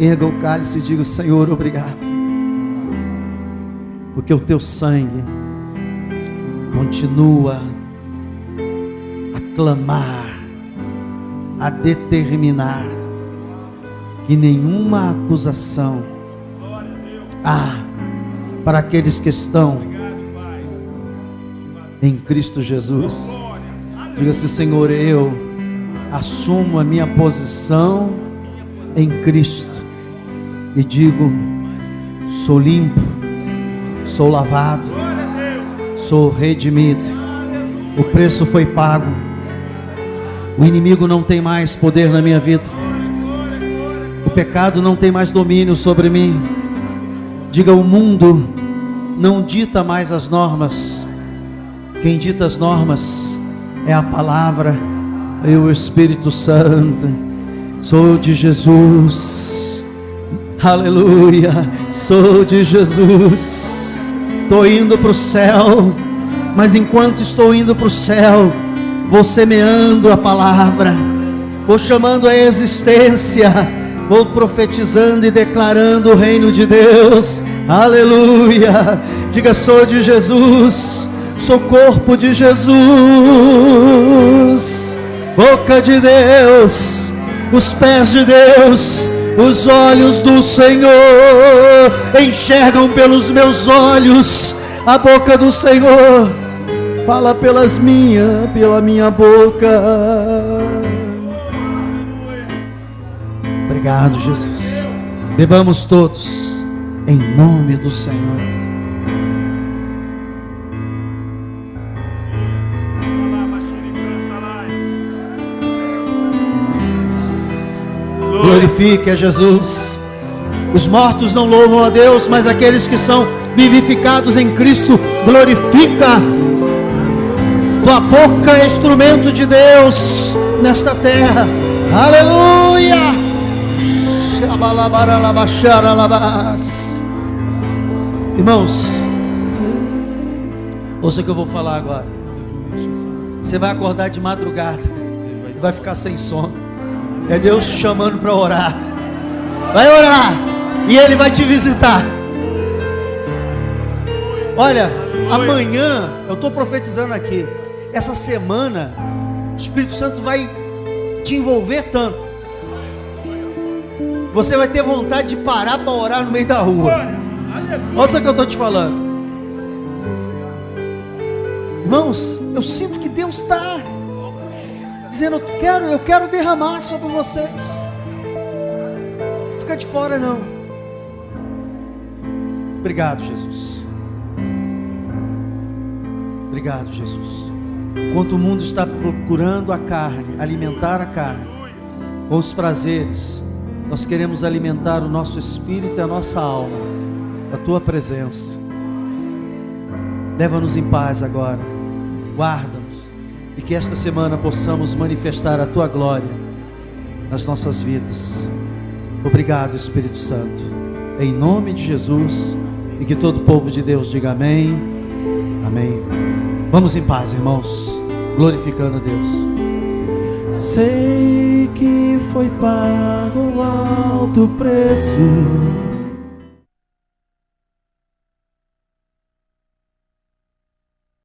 Erga o cálice e diga: Senhor, obrigado, porque o teu sangue continua a clamar a determinar que nenhuma acusação há para aqueles que estão em Cristo Jesus. Diga assim: Senhor, eu assumo a minha posição em Cristo e digo: sou limpo, sou lavado, sou redimido, o preço foi pago, o inimigo não tem mais poder na minha vida, o pecado não tem mais domínio sobre mim. Diga: o mundo não dita mais as normas, quem dita as normas é a palavra e o Espírito Santo. Sou de Jesus, aleluia, sou de Jesus. Estou indo para o céu, mas enquanto estou indo para o céu, vou semeando a palavra, vou chamando a existência, vou profetizando e declarando o reino de Deus, aleluia. Diga: sou de Jesus, sou corpo de Jesus, boca de Deus, os pés de Deus, os olhos do Senhor enxergam pelos meus olhos, a boca do Senhor fala pela minha boca. Obrigado, Jesus. Bebamos todos em nome do Senhor. Glorifique a Jesus. Os mortos não louvam a Deus, mas aqueles que são vivificados em Cristo, glorifica. Tua boca é instrumento de Deus nesta terra, aleluia. Irmãos, ouça o que eu vou falar agora. Você vai acordar de madrugada e vai ficar sem sono. É Deus te chamando para orar. Vai orar e Ele vai te visitar. Olha, amanhã, eu estou profetizando aqui, essa semana, o Espírito Santo vai te envolver tanto, você vai ter vontade de parar para orar no meio da rua. Olha o que eu estou te falando. Irmãos, eu sinto que Deus está dizendo: eu quero derramar sobre vocês. Fica de fora não. Obrigado, Jesus. Obrigado, Jesus. Enquanto o mundo está procurando a carne, alimentar a carne com os prazeres, nós queremos alimentar o nosso espírito e a nossa alma, a Tua presença. Leva-nos em paz agora, guarda-nos, e que esta semana possamos manifestar a Tua glória nas nossas vidas. Obrigado, Espírito Santo, em nome de Jesus, e que todo o povo de Deus diga amém, amém. Vamos em paz, irmãos, glorificando a Deus. Sei que foi pago um alto preço